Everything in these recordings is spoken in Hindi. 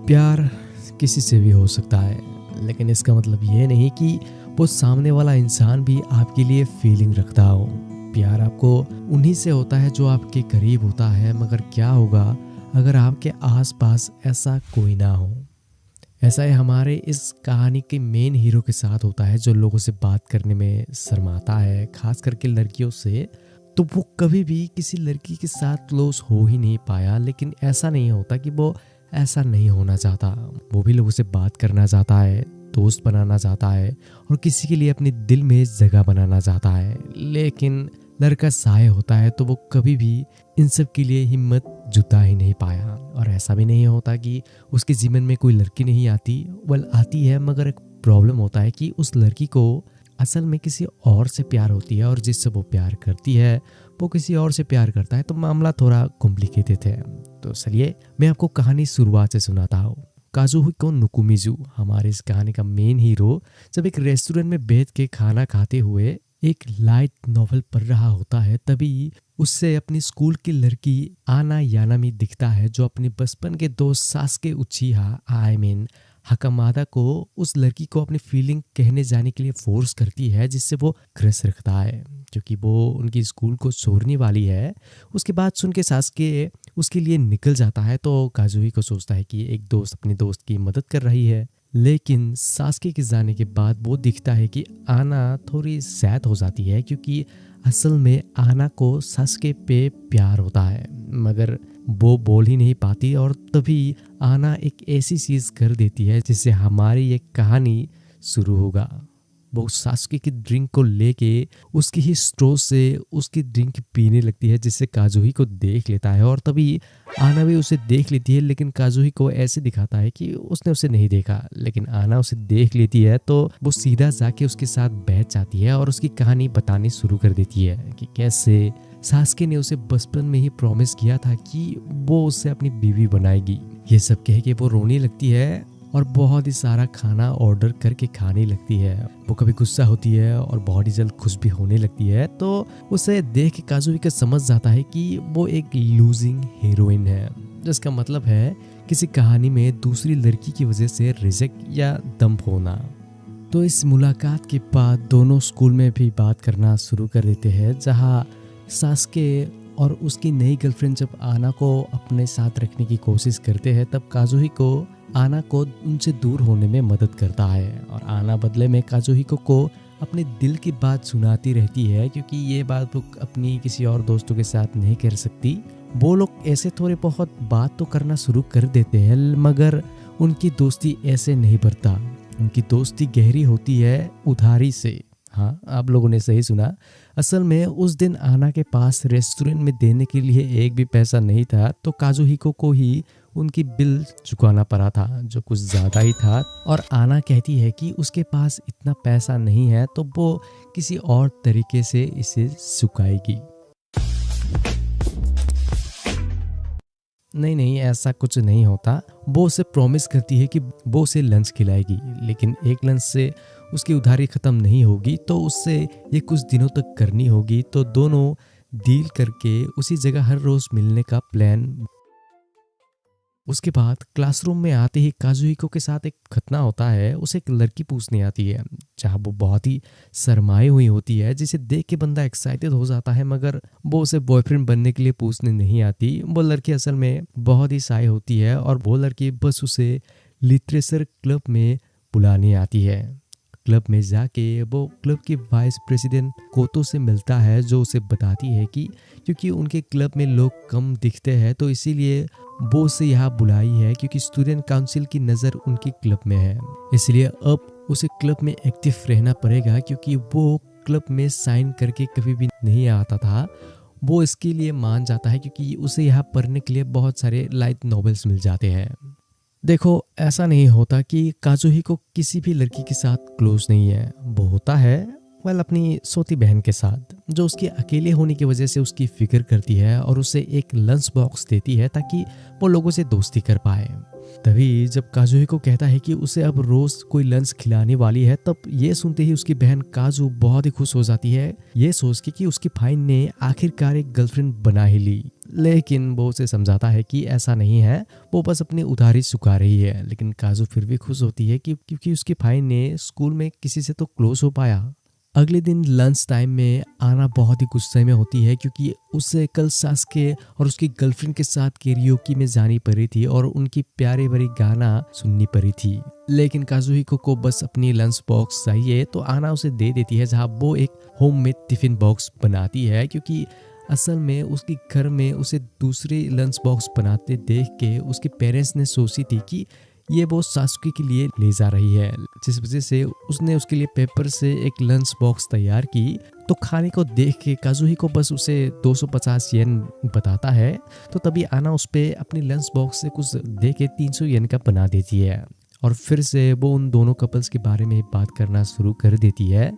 प्यार किसी से भी हो सकता है, लेकिन इसका मतलब ये नहीं कि वो सामने वाला इंसान भी आपके लिए फीलिंग रखता हो। प्यार आपको उन्हीं से होता है जो आपके करीब होता है, मगर क्या होगा अगर आपके आसपास ऐसा कोई ना हो। ऐसा है हमारे इस कहानी के मेन हीरो के साथ होता है, जो लोगों से बात करने में शर्माता है, खास करके लड़कियों से। तो वो कभी भी किसी लड़की के साथ क्लोज हो ही नहीं पाया, लेकिन ऐसा नहीं होता कि वो ऐसा नहीं होना चाहता। वो भी लोगों से बात करना चाहता है, दोस्त बनाना चाहता है और किसी के लिए अपने दिल में जगह बनाना चाहता है। लेकिन लड़का साय होता है तो वो कभी भी इन सब के लिए हिम्मत जुटा ही नहीं पाया। और ऐसा भी नहीं होता कि उसके जीवन में कोई लड़की नहीं आती, वह आती है, मगर एक प्रॉब्लम होता है कि उस लड़की को असल में किसी और से प्यार होती है, और जिससे वो प्यार करती है वो किसी और से प्यार करता है। तो मामला थोड़ा कॉम्प्लिकेटेड है। तो चलिए मैं आपको कहानी शुरुआत से सुनाता हूँ। काजुहिको नुकुमिजु, हमारे इस कहानी का मेन हीरो, जब एक रेस्टोरेंट में बैठ के खाना खाते हुए एक लाइट नॉवल पढ़ रहा होता है, तभी उससे अपनी स्कूल की लड़की आना यानामी दिखता है, जो अपनी बचपन के दोस्त सासके उचिहा हकामादा को उस लड़की को अपनी फीलिंग कहने जाने के लिए फोर्स करती है, जिससे वो क्रश रखता है क्योंकि वो उनकी स्कूल को छोड़ने वाली है। उसके बाद सुन के सासके उसके लिए निकल जाता है, तो काजुही को सोचता है कि एक दोस्त अपने दोस्त की मदद कर रही है। लेकिन सासके के जाने के बाद वो दिखता है कि आना थोड़ी सैड हो जाती है, क्योंकि असल में आना को सासके पे प्यार होता है, मगर वो बोल ही नहीं पाती। और तभी आना एक ऐसी चीज कर देती है जिससे हमारी ये कहानी शुरू होगा। वो सासके की ड्रिंक को लेके उसकी ही स्ट्रो से उसकी ड्रिंक पीने लगती है, जिससे काजुही को देख लेता है। और तभी आना भी उसे देख लेती है, लेकिन काजुही को ऐसे दिखाता है कि उसने उसे नहीं देखा। लेकिन आना उसे देख लेती है तो वो सीधा जाके उसके साथ बैठ जाती है और उसकी कहानी बतानी शुरू कर देती है कि कैसे सासके ने उसे बचपन में ही प्रॉमिस किया था कि वो उसे अपनी बीवी बनाएगी। ये सब कह के वो रोने लगती है और बहुत ही सारा खाना ऑर्डर करके खाने लगती है। वो कभी गुस्सा होती है और बहुत ही जल्द खुश भी होने लगती है। तो उसे देख के काजुही का समझ जाता है कि वो एक लूजिंग हीरोइन है, जिसका मतलब है किसी कहानी में दूसरी लड़की की वजह से रिजेक्ट या डंप होना। तो इस मुलाकात के बाद दोनों स्कूल में भी बात करना शुरू कर देते हैं, जहाँ सासके और उसकी नई गर्लफ्रेंड जब आना को अपने साथ रखने की कोशिश करते हैं, तब काजुही को आना को उनसे दूर होने में मदद करता है। और आना बदले में काजुहिको को अपने दिल की बात सुनाती रहती है, क्योंकि ये बात वो अपनी किसी और दोस्तों के साथ नहीं कर सकती। वो लोग ऐसे थोड़े बहुत बात तो करना शुरू कर देते हैं, मगर उनकी दोस्ती ऐसे नहीं बढ़ता। उनकी दोस्ती गहरी होती है उधारी से। हाँ, आप लोगों ने सही सुना। असल में उस दिन आना के पास रेस्टोरेंट में देने के लिए एक भी पैसा नहीं था, तो काजुहिको को ही उनकी बिल चुकाना पड़ा था, जो कुछ ज़्यादा ही था। और आना कहती है कि उसके पास इतना पैसा नहीं है, तो वो किसी और तरीके से इसे चुकाएगी। नहीं, ऐसा कुछ नहीं होता। वो उसे प्रॉमिस करती है कि वो उसे लंच खिलाएगी, लेकिन एक लंच से उसकी उधारी ख़त्म नहीं होगी, तो उससे ये कुछ दिनों तक करनी होगी। तो दोनों डील करके उसी जगह हर रोज़ मिलने का प्लान। उसके बाद क्लासरूम में आते ही काजुहिको के साथ एक घटना होता है। उसे एक लड़की पूछने आती है, जहाँ वो बहुत ही शर्माई हुई होती है, जिसे देख के बंदा एक्साइटेड हो जाता है, मगर वो उसे बॉयफ्रेंड बनने के लिए पूछने नहीं आती। वो लड़की असल में बहुत ही शाय होती है, और वो लड़की बस उसे लिटरेचर क्लब में बुलाने आती है। क्लब में जाके वो क्लब की वाइस प्रेसिडेंट कोतो से मिलता है, जो उसे बताती है कि क्योंकि उनके क्लब में लोग कम दिखते हैं, तो इसीलिए वो उसे यहाँ बुलाई है, क्योंकि स्टूडेंट काउंसिल की नज़र उनकी क्लब में है। इसलिए अब उसे क्लब में एक्टिव रहना पड़ेगा, क्योंकि वो क्लब में साइन करके कभी भी नहीं आता था। वो इसके लिए मान जाता है क्योंकि उसे यहाँ पढ़ने के लिए बहुत सारे लाइट नॉवेल्स मिल जाते हैं। देखो, ऐसा नहीं होता कि काजुहिको किसी भी लड़की के साथ क्लोज नहीं है। वो होता है अपनी सोती बहन के साथ, जो उसके अकेले होने की वजह से उसकी फिक्र करती है और उसे एक लंच बॉक्स देती है ताकि वो लोगों से दोस्ती कर पाए। तभी जब काजुहिको कहता है कि उसे अब रोज कोई लंच खिलाने वाली है, तब ये सुनते ही उसकी बहन काजू बहुत ही खुश हो जाती है, ये सोच के कि उसकी भाई ने आखिरकार एक गर्लफ्रेंड बना ही ली। लेकिन वो उसे समझाता है कि ऐसा नहीं है, वो बस अपनी उधारी चुका रही है। लेकिन काजू फिर भी खुश होती है कि क्योंकि उसके भाई ने स्कूल में किसी से तो क्लोज हो पाया। अगले दिन लंच टाइम में आना बहुत ही गुस्से में होती है क्योंकि उसे कल सास्के और उसकी गर्लफ्रेंड के साथ कैरियोकी में जानी पड़ी थी और उनकी प्यारी भरी गाना सुननी पड़ी थी। लेकिन काजुहिको को बस अपनी लंच बॉक्स चाहिए तो आना उसे दे देती है, जहां वो एक होममेड टिफिन बॉक्स बनाती है क्योंकि असल में उसके घर में उसे दूसरे लंच बॉक्स बनाते देख के उसके पेरेंट्स ने सोची थी कि ये वो सासुके के लिए ले जा रही है, जिस वजह से उसने उसके लिए पेपर से एक लंच बॉक्स तैयार की। तो खाने को देख के काजुहिको बस उसे 250 येन बताता है, तो तभी आना उस पे अपनी लंच बॉक्स से कुछ दे के 300 येन का बना देती है और फिर से वो उन दोनों कपल्स के बारे में बात करना शुरू कर देती है,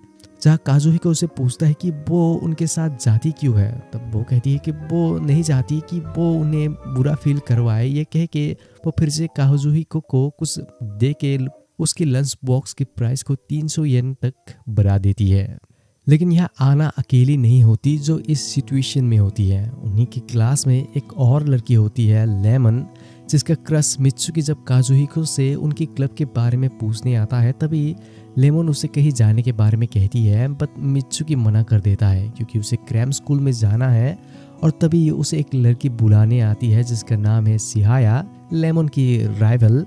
जहाँ काजुहिको उसे पूछता है कि वो उनके साथ जाती क्यों है। तब वो कहती है कि वो नहीं चाहती कि वो उन्हें बुरा फील करवाए। ये कह के वो फिर से काजुहिको को कुछ दे के उसकी लंच बॉक्स की प्राइस को 300 येन तक बढ़ा देती है। लेकिन यहाँ आना अकेली नहीं होती जो इस सिचुएशन में होती है। उन्हीं की क्लास में एक और लड़की होती है, लेमन, जिसका क्रश मित्सुकी जब काजुहिको से उनकी क्लब के बारे में पूछने आता है तभी लेमन उसे कहीं जाने के बारे में कहती है, बट मित्सुकी मना कर देता है क्योंकि उसे क्रैम स्कूल में जाना है। और तभी उसे एक लड़की बुलाने आती है जिसका नाम है सिहाया, लेमन की राइवल।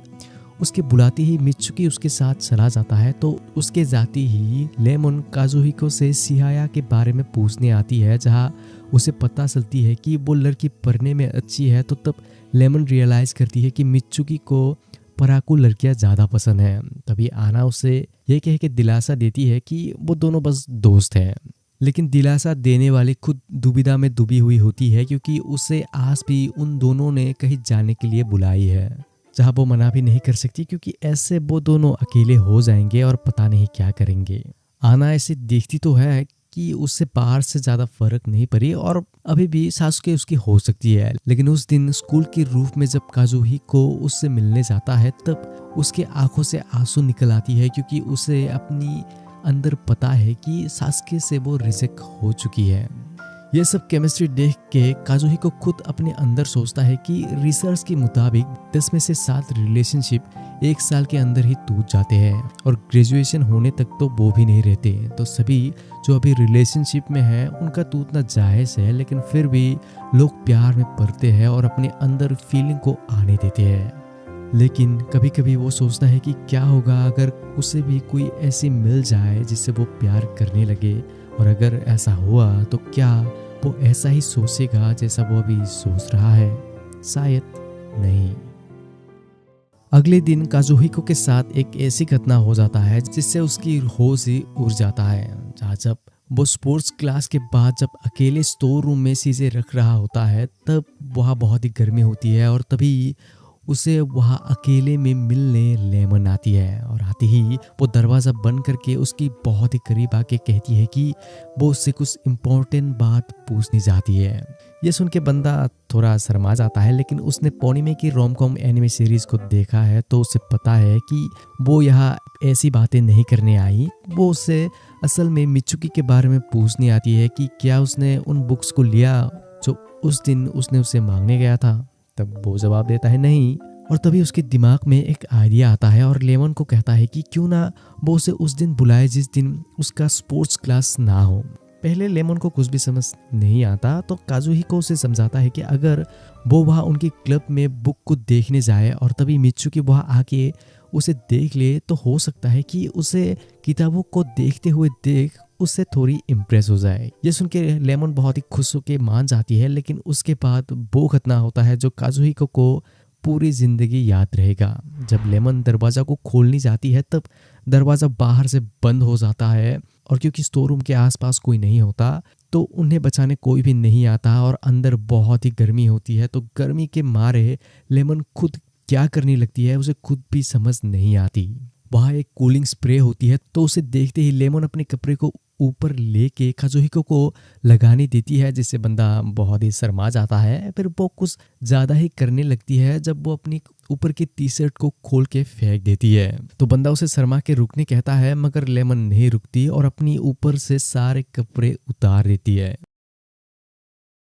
उसके बुलाते ही मित्सुकी उसके साथ चला जाता है, तो उसके जाते ही लेमन काजुहिको से सिहाया के बारे में पूछने आती है, जहां उसे पता चलती है कि वो लड़की पढ़ने में अच्छी है। तो तब लेमन रियलाइज करती है कि मित्सुकी को पढ़ाकू लड़कियां ज़्यादा पसंद है। तभी आना उसे ये कह के दिलासा देती है कि वो दोनों बस दोस्त हैं। लेकिन दिलासा देने वाली खुद दुविधा में डूबी हुई होती है क्योंकि उसे आज भी उन दोनों ने कहीं जाने के लिए बुलाई है, जहाँ वो मना भी नहीं कर सकती क्योंकि ऐसे वो दोनों अकेले हो जाएंगे और पता नहीं क्या करेंगे। आना ऐसे देखती तो है कि उससे बाहर से ज़्यादा फर्क नहीं पड़ी और अभी भी सासुके उसकी हो सकती है। लेकिन उस दिन स्कूल की रूफ में जब काजुहिको उससे मिलने जाता है तब उसके आंखों से आंसू निकल आती है क्योंकि उसे अपनी अंदर पता है कि सासुके से वो रिजेक्ट हो चुकी है। ये सब केमिस्ट्री देख के काजुहिको खुद अपने अंदर सोचता है कि रिसर्च के मुताबिक 10 में से 7 रिलेशनशिप 1 साल के अंदर ही टूट जाते हैं और ग्रेजुएशन होने तक तो वो भी नहीं रहते। तो सभी जो अभी रिलेशनशिप में हैं उनका टूटना जायज़ है, लेकिन फिर भी लोग प्यार में पड़ते हैं और अपने अंदर फीलिंग को आने देते हैं। लेकिन कभी कभी वो सोचता है कि क्या होगा अगर उसे भी कोई ऐसी मिल जाए जिससे वो प्यार करने लगे, और अगर ऐसा हुआ तो क्या वो ऐसा ही सोचेगा जैसा वो अभी सोच रहा है? शायद नहीं। अगले दिन काजुहिको के साथ एक ऐसी घटना हो जाता है जिससे उसकी होश ही उड़ जाता है, जहाँ जब वो स्पोर्ट्स क्लास के बाद जब अकेले स्टोर रूम में चीजें रख रहा होता है तब वहाँ बहुत ही गर्मी होती है और तभी उसे वहाँ अकेले में मिलने लेमन आती है। और आते ही वो दरवाज़ा बंद करके उसकी बहुत ही करीब आके कहती है कि वो उससे कुछ इम्पोर्टेंट बात पूछनी चाहती है। ये सुन के बंदा थोड़ा शर्मा जाता है, लेकिन उसने पोनिमे की रोम-कॉम एनिमे सीरीज़ को देखा है तो उसे पता है कि वो यहाँ ऐसी बातें नहीं करने आई। वो उससे असल में मित्सुकी के बारे में पूछने आती है कि क्या उसने उन बुक्स को लिया जो उस दिन उसने उसे मांगने गया था। तब वो जवाब देता है नहीं, और तभी उसके दिमाग में एक आइडिया आता है और लेमन को कहता है कि क्यों ना वो उसे उस दिन बुलाए जिस दिन उसका स्पोर्ट्स क्लास ना हो। पहले लेमन को कुछ भी समझ नहीं आता तो काजुहिको उसे समझाता है कि अगर वो वहाँ उनकी क्लब में बुक को देखने जाए और तभी मित्सुकी वहाँ आके उसे देख ले तो हो सकता है कि उसे किताबों को देखते हुए देख उससे थोड़ी इम्प्रेस हो जाए। ये सुन के लेमन बहुत ही खुश होकर मान जाती है, लेकिन उसके बाद वो घटना होता है जो काजुहिको को पूरी जिंदगी याद रहेगा। जब लेमन दरवाजा को खोलनी जाती है तब दरवाजा बाहर से बंद हो जाता है और क्योंकि स्टोर रूम के आसपास कोई नहीं होता तो उन्हें बचाने कोई भी नहीं आता और अंदर बहुत ही गर्मी होती है। तो गर्मी के मारे लेमन खुद क्या करने लगती है उसे खुद भी समझ नहीं आती। वहाँ एक कूलिंग स्प्रे होती है तो उसे देखते ही लेमन अपने कपड़े को ऊपर लेके काजुहिको को लगाने देती है, जिससे बंदा बहुत ही शर्मा जाता है। फिर वो कुछ ज़्यादा ही करने लगती है जब वो अपनी ऊपर की टी शर्ट को खोल के फेंक देती है। तो बंदा उसे शर्मा के रुकने कहता है, मगर लेमन नहीं रुकती और अपनी ऊपर से सारे कपड़े उतार देती है।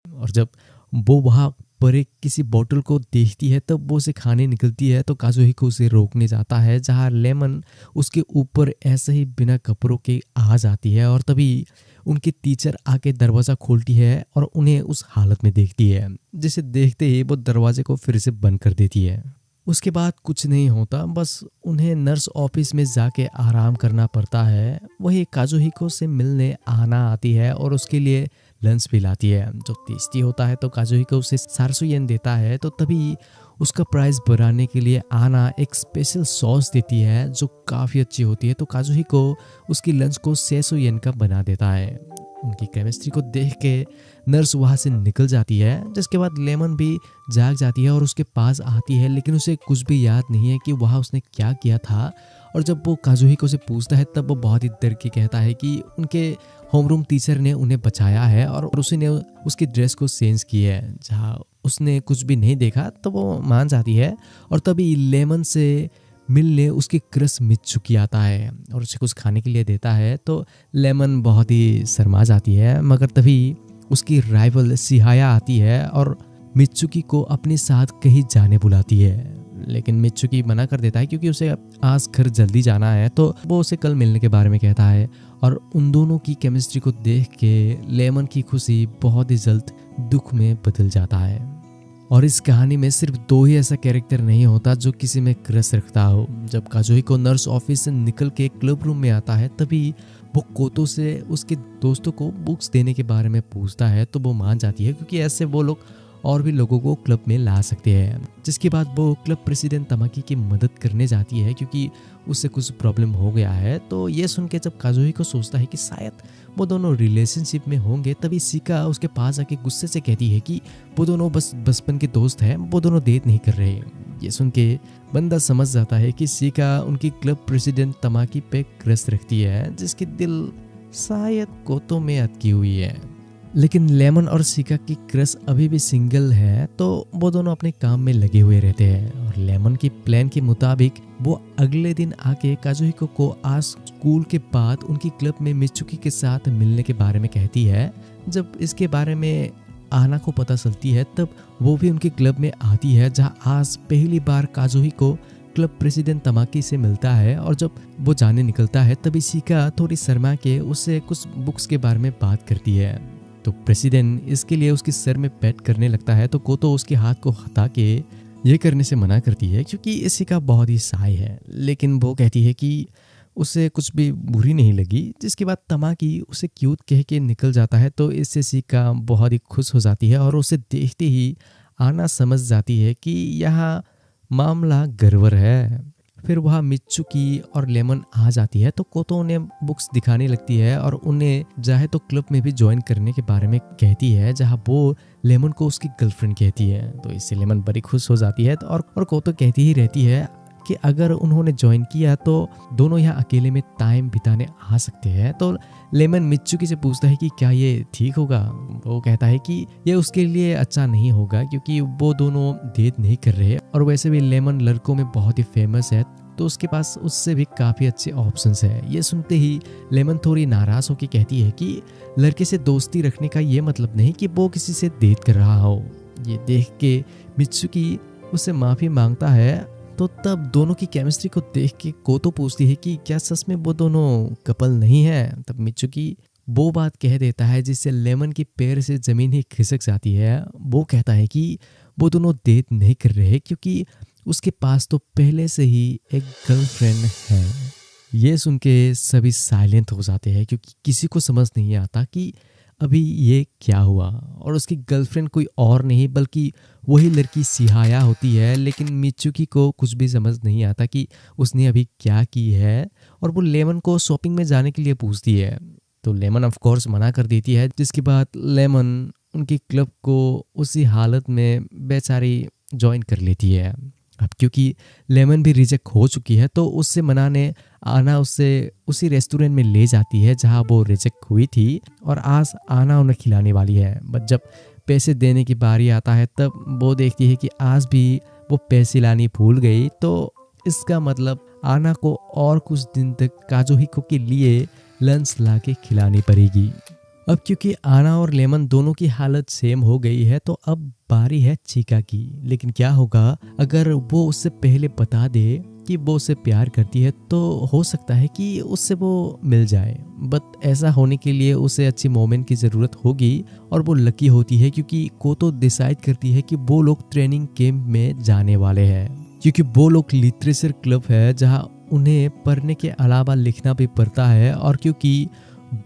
और जब वो वहाँ पर एक किसी बोतल को देखती है, तब वो उसे खाने निकलती है तो काजुहिको उसे रोकने जाता है, जहाँ लेमन उसके ऊपर ऐसे ही बिना कपड़ों के आ जाती है और तभी उनकी टीचर आके दरवाज़ा खोलती है और उन्हें उस हालत में देखती है, जिसे देखते ही वो दरवाजे को फिर से बंद कर देती है। उसके बाद कुछ नहीं होता, बस उन्हें नर्स ऑफिस में जाके आराम करना पड़ता है। वही काजुहिको से मिलने आना आती है और उसके लिए लंच भी लाती है जो टेस्टी होता है, तो काजुहिको उसे 400 येन देता है। तो तभी उसका प्राइस बढ़ाने के लिए आना एक स्पेशल सॉस देती है जो काफ़ी अच्छी होती है, तो काजुहिको उसकी लंच को 600 येन का बना देता है। उनकी केमिस्ट्री को देख के नर्स वहाँ से निकल जाती है, जिसके बाद लेमन भी जाग जाती है और उसके पास आती है, लेकिन उसे कुछ भी याद नहीं है कि वहाँ उसने क्या किया था। और जब वो काजुहिको से पूछता है तब वो बहुत ही डर के कहता है कि उनके होमरूम टीचर ने उन्हें बचाया है और उसने उसकी ड्रेस को चेंज की है। जहाँ उसने कुछ भी नहीं देखा तो वो मान जाती है और तभी लेमन से मिलने उसकी क्रश मित्सुकी आता है और उसे कुछ खाने के लिए देता है। तो लेमन बहुत ही शर्मा जाती है, मगर तभी उसकी राइवल सिहाया आती है और मित्सुकी को अपने साथ कहीं जाने बुलाती है, लेकिन मित्सुकी मना कर देता है क्योंकि उसे आज घर जल्दी जाना है। तो वो उसे कल मिलने के बारे में कहता है और उन दोनों की केमिस्ट्री को देख के लेमन की खुशी बहुत ही जल्द दुख में बदल जाता है। और इस कहानी में सिर्फ 2 ही ऐसा कैरेक्टर नहीं होता जो किसी में क्रश रखता हो। जब काजुहिको नर्स ऑफिस से निकल के क्लब रूम में आता है तभी वो कोतो से उसके दोस्तों को बुक्स देने के बारे में पूछता है, तो वो मान जाती है क्योंकि ऐसे वो लोग और भी लोगों को क्लब में ला सकते हैं। जिसके बाद वो क्लब प्रेसिडेंट तमाकी की मदद करने जाती है क्योंकि उससे कुछ प्रॉब्लम हो गया है। तो ये सुन के जब काजुहिको सोचता है कि शायद वो दोनों रिलेशनशिप में होंगे, तभी शिका उसके पास आके गुस्से से कहती है कि वो दोनों बस बचपन के दोस्त हैं, वो दोनों डेट नहीं कर रहे। ये सुन के बंदा समझ जाता है कि शिका उनकी क्लब प्रेसिडेंट तमाकी पे क्रश रखती है, जिसकी दिल शायद कोतो में अटकी हुई है। लेकिन लेमन और शिका की क्रश अभी भी सिंगल है, तो वो दोनों अपने काम में लगे हुए रहते हैं। और लेमन की प्लान के मुताबिक वो अगले दिन आके काजुहिको को आज स्कूल के बाद उनकी क्लब में मित्सुकी के साथ मिलने के बारे में कहती है। जब इसके बारे में आना को पता चलती है तब वो भी उनकी क्लब में आती है, जहाँ आज पहली बार काजुहिको क्लब प्रेसिडेंट तमाकी से मिलता है। और जब वो जाने निकलता है तभी शिका थोड़ी शर्मा के उससे कुछ बुक्स के बारे में बात करती है। तो प्रेसिडेंट इसके लिए उसके सर में पैट करने लगता है, तो कोतो उसके हाथ को हटा के ये करने से मना करती है क्योंकि शिका बहुत ही शाय है। लेकिन वो कहती है कि उसे कुछ भी बुरी नहीं लगी। जिसके बाद तमाकी उसे क्यूट कह के निकल जाता है, तो इससे शिका बहुत ही खुश हो जाती है और उसे देखते ही आना समझ जाती है कि यहाँ मामला गड़बड़ है। फिर वहाँ मित्सुकी और लेमन आ जाती है, तो कोतो उन्हें बुक्स दिखाने लगती है और उन्हें चाहे तो क्लब में भी ज्वाइन करने के बारे में कहती है, जहाँ वो लेमन को उसकी गर्लफ्रेंड कहती है। तो इससे लेमन बड़ी खुश हो जाती है और कोतो कहती ही रहती है कि अगर उन्होंने ज्वाइन किया तो दोनों यहाँ अकेले में टाइम बिताने आ सकते हैं। तो लेमन मित्सुकी से पूछता है कि क्या ये ठीक होगा। वो कहता है कि ये उसके लिए अच्छा नहीं होगा क्योंकि वो दोनों डेट नहीं कर रहे और वैसे भी लेमन लड़कों में बहुत ही फेमस है, तो उसके पास उससे भी काफ़ी अच्छे ऑप्शंस है। ये सुनते ही लेमन थोड़ी नाराज़ होकर कहती है कि लड़के से दोस्ती रखने का ये मतलब नहीं कि वो किसी से डेट कर रहा हो। ये देख के मित्सुकी उससे माफ़ी मांगता है, तो तब दोनों की केमिस्ट्री को देख के कोतो पूछती है कि क्या सच में वो दोनों कपल नहीं है। तब मित्सुकी वो बात कह देता है जिससे लेमन की पैर से ज़मीन ही खिसक जाती है। वो कहता है कि वो दोनों डेट नहीं कर रहे क्योंकि उसके पास तो पहले से ही एक गर्लफ्रेंड है। ये सुन के सभी साइलेंट हो जाते हैं क्योंकि किसी को समझ नहीं आता कि अभी ये क्या हुआ। और उसकी गर्लफ्रेंड कोई और नहीं बल्कि वही लड़की सिहाया होती है। लेकिन मित्सुकी को कुछ भी समझ नहीं आता कि उसने अभी क्या की है और वो लेमन को शॉपिंग में जाने के लिए पूछती है, तो लेमन ऑफ कोर्स मना कर देती है। जिसके बाद लेमन उनकी क्लब को उसी हालत में बेचारी ज्वाइन कर लेती है। अब क्योंकि लेमन भी रिजेक्ट हो चुकी है तो उससे मनाने आना उससे उसी रेस्टोरेंट में ले जाती है जहां वो रिजेक्ट हुई थी और आज आना उन्हें खिलाने वाली है। बट जब पैसे देने की बारी आता है तब वो देखती है कि आज भी वो पैसे लानी भूल गई, तो इसका मतलब आना को और कुछ दिन तक काजुहिको के लिए लंच ला के खिलानी पड़ेगी। अब क्योंकि आना और लेमन दोनों की हालत सेम हो गई है तो अब बारी है चीका की। लेकिन क्या होगा अगर वो उससे पहले बता दे कि वो उससे प्यार करती है, तो हो सकता है कि उससे वो मिल जाए। बट ऐसा होने के लिए उसे अच्छी मोमेंट की ज़रूरत होगी और वो लकी होती है क्योंकि कोतो डिसाइड करती है कि वो लोग ट्रेनिंग कैंप में जाने वाले हैं। क्योंकि वो लोग लिटरेचर क्लब है जहाँ उन्हें पढ़ने के अलावा लिखना भी पड़ता है, और क्योंकि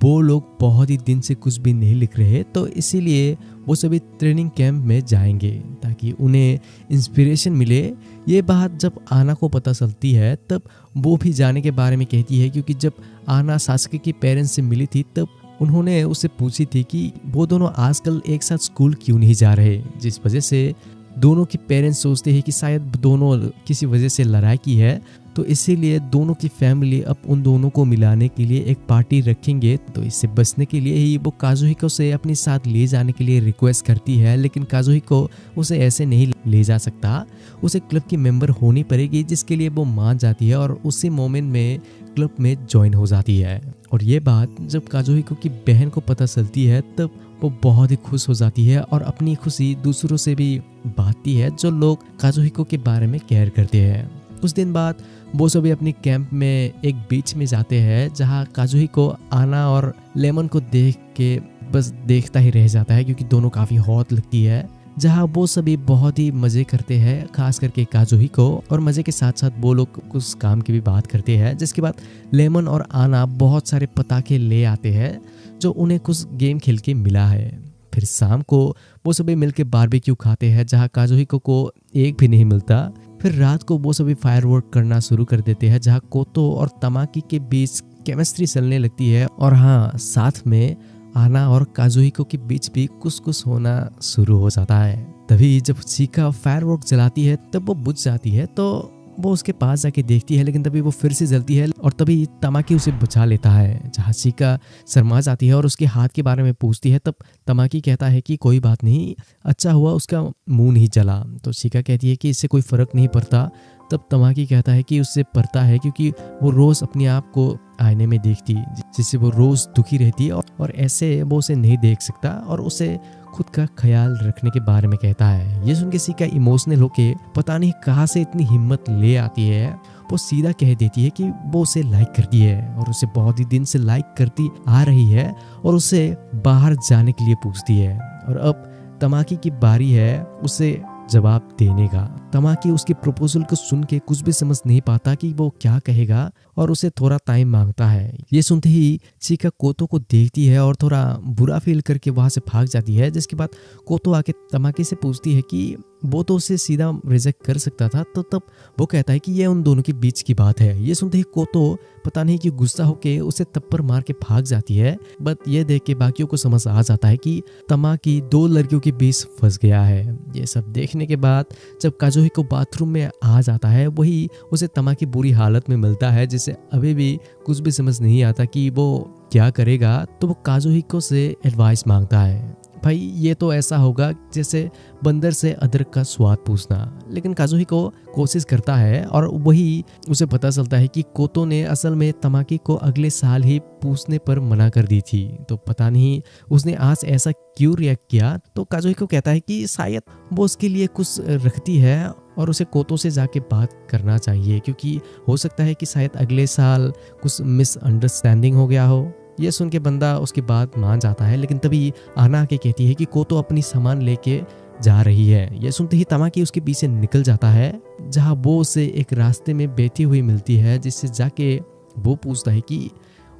वो लोग बहुत ही दिन से कुछ भी नहीं लिख रहे तो इसीलिए वो सभी ट्रेनिंग कैंप में जाएंगे ताकि उन्हें इंस्पिरेशन मिले। ये बात जब आना को पता चलती है तब वो भी जाने के बारे में कहती है, क्योंकि जब आना सासुके के पेरेंट्स से मिली थी तब उन्होंने उससे पूछी थी कि वो दोनों आजकल एक साथ स्कूल क्यों नहीं जा रहे, जिस वजह से दोनों के पेरेंट्स सोचते हैं कि शायद दोनों किसी वजह से लड़ाई की है, तो इसीलिए दोनों की फैमिली अब उन दोनों को मिलाने के लिए एक पार्टी रखेंगे। तो इससे बचने के लिए ही वो काजुहिको से अपने साथ ले जाने के लिए रिक्वेस्ट करती है, लेकिन काजुहिको उसे ऐसे नहीं ले जा सकता, उसे क्लब की मेंबर होनी पड़ेगी, जिसके लिए वो मान जाती है और उसी मोमेंट में क्लब में ज्वाइन हो जाती है। और ये बात जब काजुहिको की बहन को पता चलती है तब वो बहुत ही खुश हो जाती है और अपनी खुशी दूसरों से भी बांटती है जो लोग काजुहिको के बारे में केयर करते हैं। कुछ दिन बाद वो सभी अपनी कैंप में एक बीच में जाते हैं जहाँ काजुहिको आना और लेमन को देख के बस देखता ही रह जाता है, क्योंकि दोनों काफ़ी हॉट लगती है। जहाँ वो सभी बहुत ही मज़े करते हैं, खास करके काजुहिको, और मज़े के साथ साथ वो लोग कुछ काम की भी बात करते हैं। जिसके बाद लेमन और आना बहुत सारे पटाखे ले आते हैं जो उन्हें कुछ गेम खेल के मिला है। फिर शाम को वो सभी मिलकर बारबेक्यू खाते हैं जहाँ काजुहिको को एक भी नहीं मिलता। फिर रात को वो सभी फायरवर्क करना शुरू कर देते हैं जहाँ कोतो और तमाकी के बीच केमिस्ट्री चलने लगती है, और हाँ, साथ में आना और काजुहिको के बीच भी कुछ होना शुरू हो जाता है। तभी जब चिका फायरवर्क जलाती है तब वो बुझ जाती है, तो वो उसके पास जाके देखती है, लेकिन तभी वो फिर से जलती है और तभी तमाकी उसे बचा लेता है। जहाँ चिका शर्मा जाती है और उसके हाथ के बारे में पूछती है, तब तमाकी कहता है कि कोई बात नहीं, अच्छा हुआ उसका मुंह नहीं जला। तो चिका कहती है कि इससे कोई फर्क नहीं पड़ता। तब तमाकी कहता है कि उससे पड़ता है, क्योंकि वो रोज अपने आप को आईने में देखती, जिससे वो रोज दुखी रहती है और ऐसे वो उसे नहीं देख सकता और उसे खुद का ख्याल रखने के बारे में कहता है। ये सुन के चिका इमोशनल होके पता नहीं कहाँ से इतनी हिम्मत ले आती है, वो सीधा कह देती है कि वो उसे लाइक करती है और उसे बहुत ही दिन से लाइक करती आ रही है और उसे बाहर जाने के लिए पूछती है। और अब तमाकी की बारी है उसे जवाब देने का। तमाकी उसके प्रपोजल को सुन के कुछ भी समझ नहीं पाता कि वो क्या कहेगा और उसे थोड़ा टाइम मांगता है। ये सुनते ही चिका कोतो को देखती है और थोड़ा बुरा फील करके वहां से भाग जाती है। जिसके बाद कोतो आके तमाकी से पूछती है कि वो तो उसे सीधा रिजेक्ट कर सकता था, तो तब वो कहता है कि ये उन दोनों के बीच की बात है। ये सुनते ही कोतो पता नहीं क्यों गुस्सा होके उसे थप्पड़ मार के भाग जाती है। बट ये देख के बाकियों को समझ आ जाता है कि तमाकी दो लड़कियों के बीच फंस गया है। ये सब देखने के बाद जब काजुहिको बाथरूम में आ जाता है, वही उसे तमाकी बुरी हालत में मिलता है, जिसे अभी भी कुछ भी समझ नहीं आता कि वो क्या करेगा। तो वो काजुहिको से एडवाइस मांगता है, भाई ये तो ऐसा होगा जैसे बंदर से अदरक का स्वाद पूछना। लेकिन काजुहिको कोशिश करता है और वही उसे पता चलता है कि कोतो ने असल में तमाकी को अगले साल ही पूछने पर मना कर दी थी। तो पता नहीं उसने आज ऐसा क्यों रिएक्ट किया। तो काजुहिको कहता है कि शायद वो उसके लिए कुछ रखती है और उसे कोतो से जाके बात करना चाहिए, क्योंकि हो सकता है कि शायद अगले साल कुछ मिसअंडरस्टैंडिंग हो गया हो। ये सुन के बंदा उसकी बात मान जाता है, लेकिन तभी आना आके कहती है कि कोतो अपनी सामान लेके जा रही है। ये सुनते ही तमाकी उसके पीछे निकल जाता है, जहाँ वो उसे एक रास्ते में बैठी हुई मिलती है, जिससे जाके वो पूछता है कि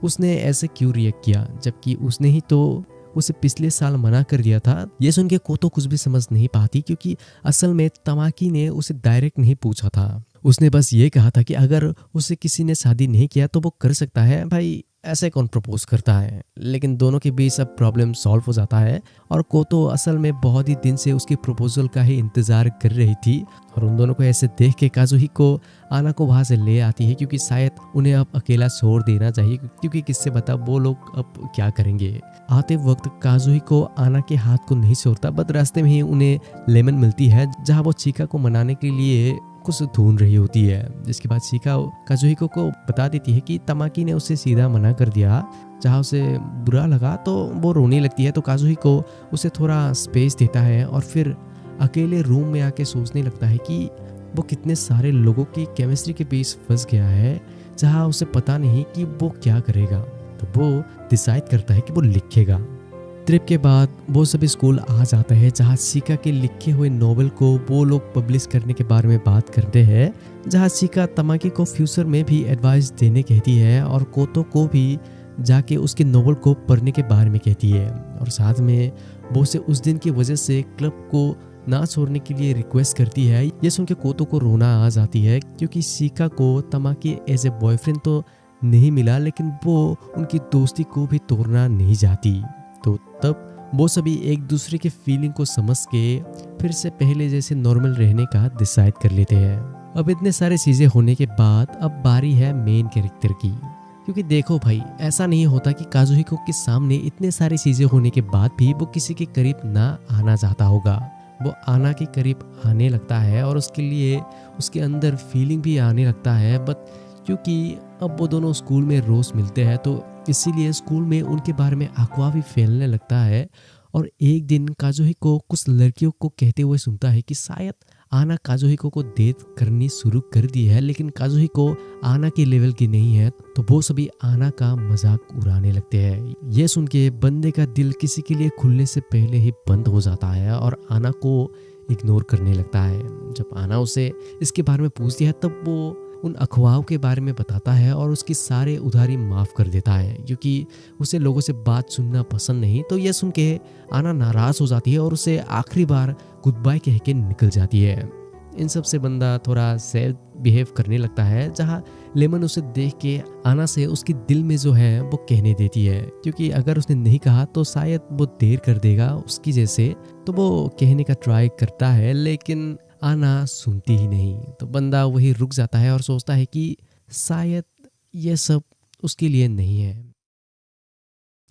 उसने ऐसे क्यों रिएक्ट किया, जबकि उसने ही तो उसे पिछले साल मना कर दिया था। ये सुन के कोतो कुछ भी समझ नहीं पाती, क्योंकि असल में तमाकी ने उसे डायरेक्ट नहीं पूछा था। उसने बस ये कहा था कि अगर उसे किसी ने शादी नहीं किया तो वो कर सकता है। भाई ऐसे कौन प्रपोज करता है। लेकिन दोनों के बीच अब प्रॉब्लम सॉल्व हो जाता है और कोतो असल में बहुत ही दिन से उसके प्रपोजल का ही इंतजार कर रही थी। और उन दोनों को ऐसे देख के काजुहिको आना को वहां से ले आती है, क्योंकि शायद उन्हें अब अकेला छोड़ देना चाहिए, क्योंकि किससे बता वो लोग अब क्या करेंगे। आते वक्त काजुहिको आना के हाथ को नहीं छोड़ता, बट रास्ते में ही उन्हें लेमन मिलती है, जहाँ वो चिका को मनाने के लिए कुछ ढूंढ रही होती है। जिसके बाद शिका काजुहिको को बता देती है कि तमाकी ने उसे सीधा मना कर दिया। जहाँ उसे बुरा लगा तो वो रोने लगती है, तो काजुहिको उसे थोड़ा स्पेस देता है और फिर अकेले रूम में आके सोचने लगता है कि वो कितने सारे लोगों की केमिस्ट्री के बीच फंस गया है, जहाँ उसे पता नहीं कि वो क्या करेगा। तो वो डिसाइड करता है कि वो लिखेगा। ट्रिप के बाद वो सभी स्कूल आ जाता है, जहाँ शिका के लिखे हुए नोवेल को वो लोग पब्लिश करने के बारे में बात करते हैं। जहाँ शिका तमाकी को फ्यूचर में भी एडवाइस देने कहती है और कोतो को भी जाके उसके नोवेल को पढ़ने के बारे में कहती है। और साथ में वो उसे उस दिन की वजह से क्लब को ना छोड़ने के लिए रिक्वेस्ट करती है। ये सुन के कोतो को रोना आ जाती है, क्योंकि शिका को तमाकी एज ए बॉयफ्रेंड तो नहीं मिला, लेकिन वो उनकी दोस्ती को भी तोड़ना नहीं चाहती। तो तब वो सभी एक दूसरे के फीलिंग को समझ के फिर से पहले जैसे नॉर्मल रहने का डिसाइड कर लेते हैं। अब इतने सारे चीजें होने के बाद अब बारी है मेन कैरेक्टर की। क्योंकि देखो भाई, ऐसा नहीं होता कि काजुहिको के सामने इतने सारी चीजें होने के बाद भी वो किसी के करीब ना आना चाहता होगा। वो आना के करीब आने लगता है और उसके लिए उसके अंदर फीलिंग भी आने लगता है। बट क्योंकि अब वो दोनों स्कूल में रोज मिलते हैं, तो इसीलिए स्कूल में उनके बारे में अफवाह भी फैलने लगता है। और एक दिन काजुहिको कुछ लड़कियों को कहते हुए सुनता है कि शायद आना काजुहिको को डेट करनी शुरू कर दी है, लेकिन काजुहिको आना के लेवल की नहीं है। तो वो सभी आना का मजाक उड़ाने लगते हैं। ये सुन के बंदे का दिल किसी के लिए खुलने से पहले ही बंद हो जाता है और आना को इग्नोर करने लगता है। जब आना उसे इसके बारे में पूछती है, तब वो उन अफवाहों के बारे में बताता है और उसकी सारे उधारी माफ कर देता है, क्योंकि उसे लोगों से बात सुनना पसंद नहीं। तो यह सुन के आना नाराज हो जाती है और उसे आखिरी बार गुड बाय कह के निकल जाती है। इन सब से बंदा थोड़ा सैड बिहेव करने लगता है, जहाँ लेमन उसे देख के आना से उसकी दिल में जो है वो कहने देती है, क्योंकि अगर उसने नहीं कहा तो शायद वो देर कर देगा उसकी जैसे। तो वो कहने का ट्राई करता है, लेकिन आना सुनती ही नहीं। तो बंदा वही रुक जाता है और सोचता है कि शायद ये सब उसके लिए नहीं है।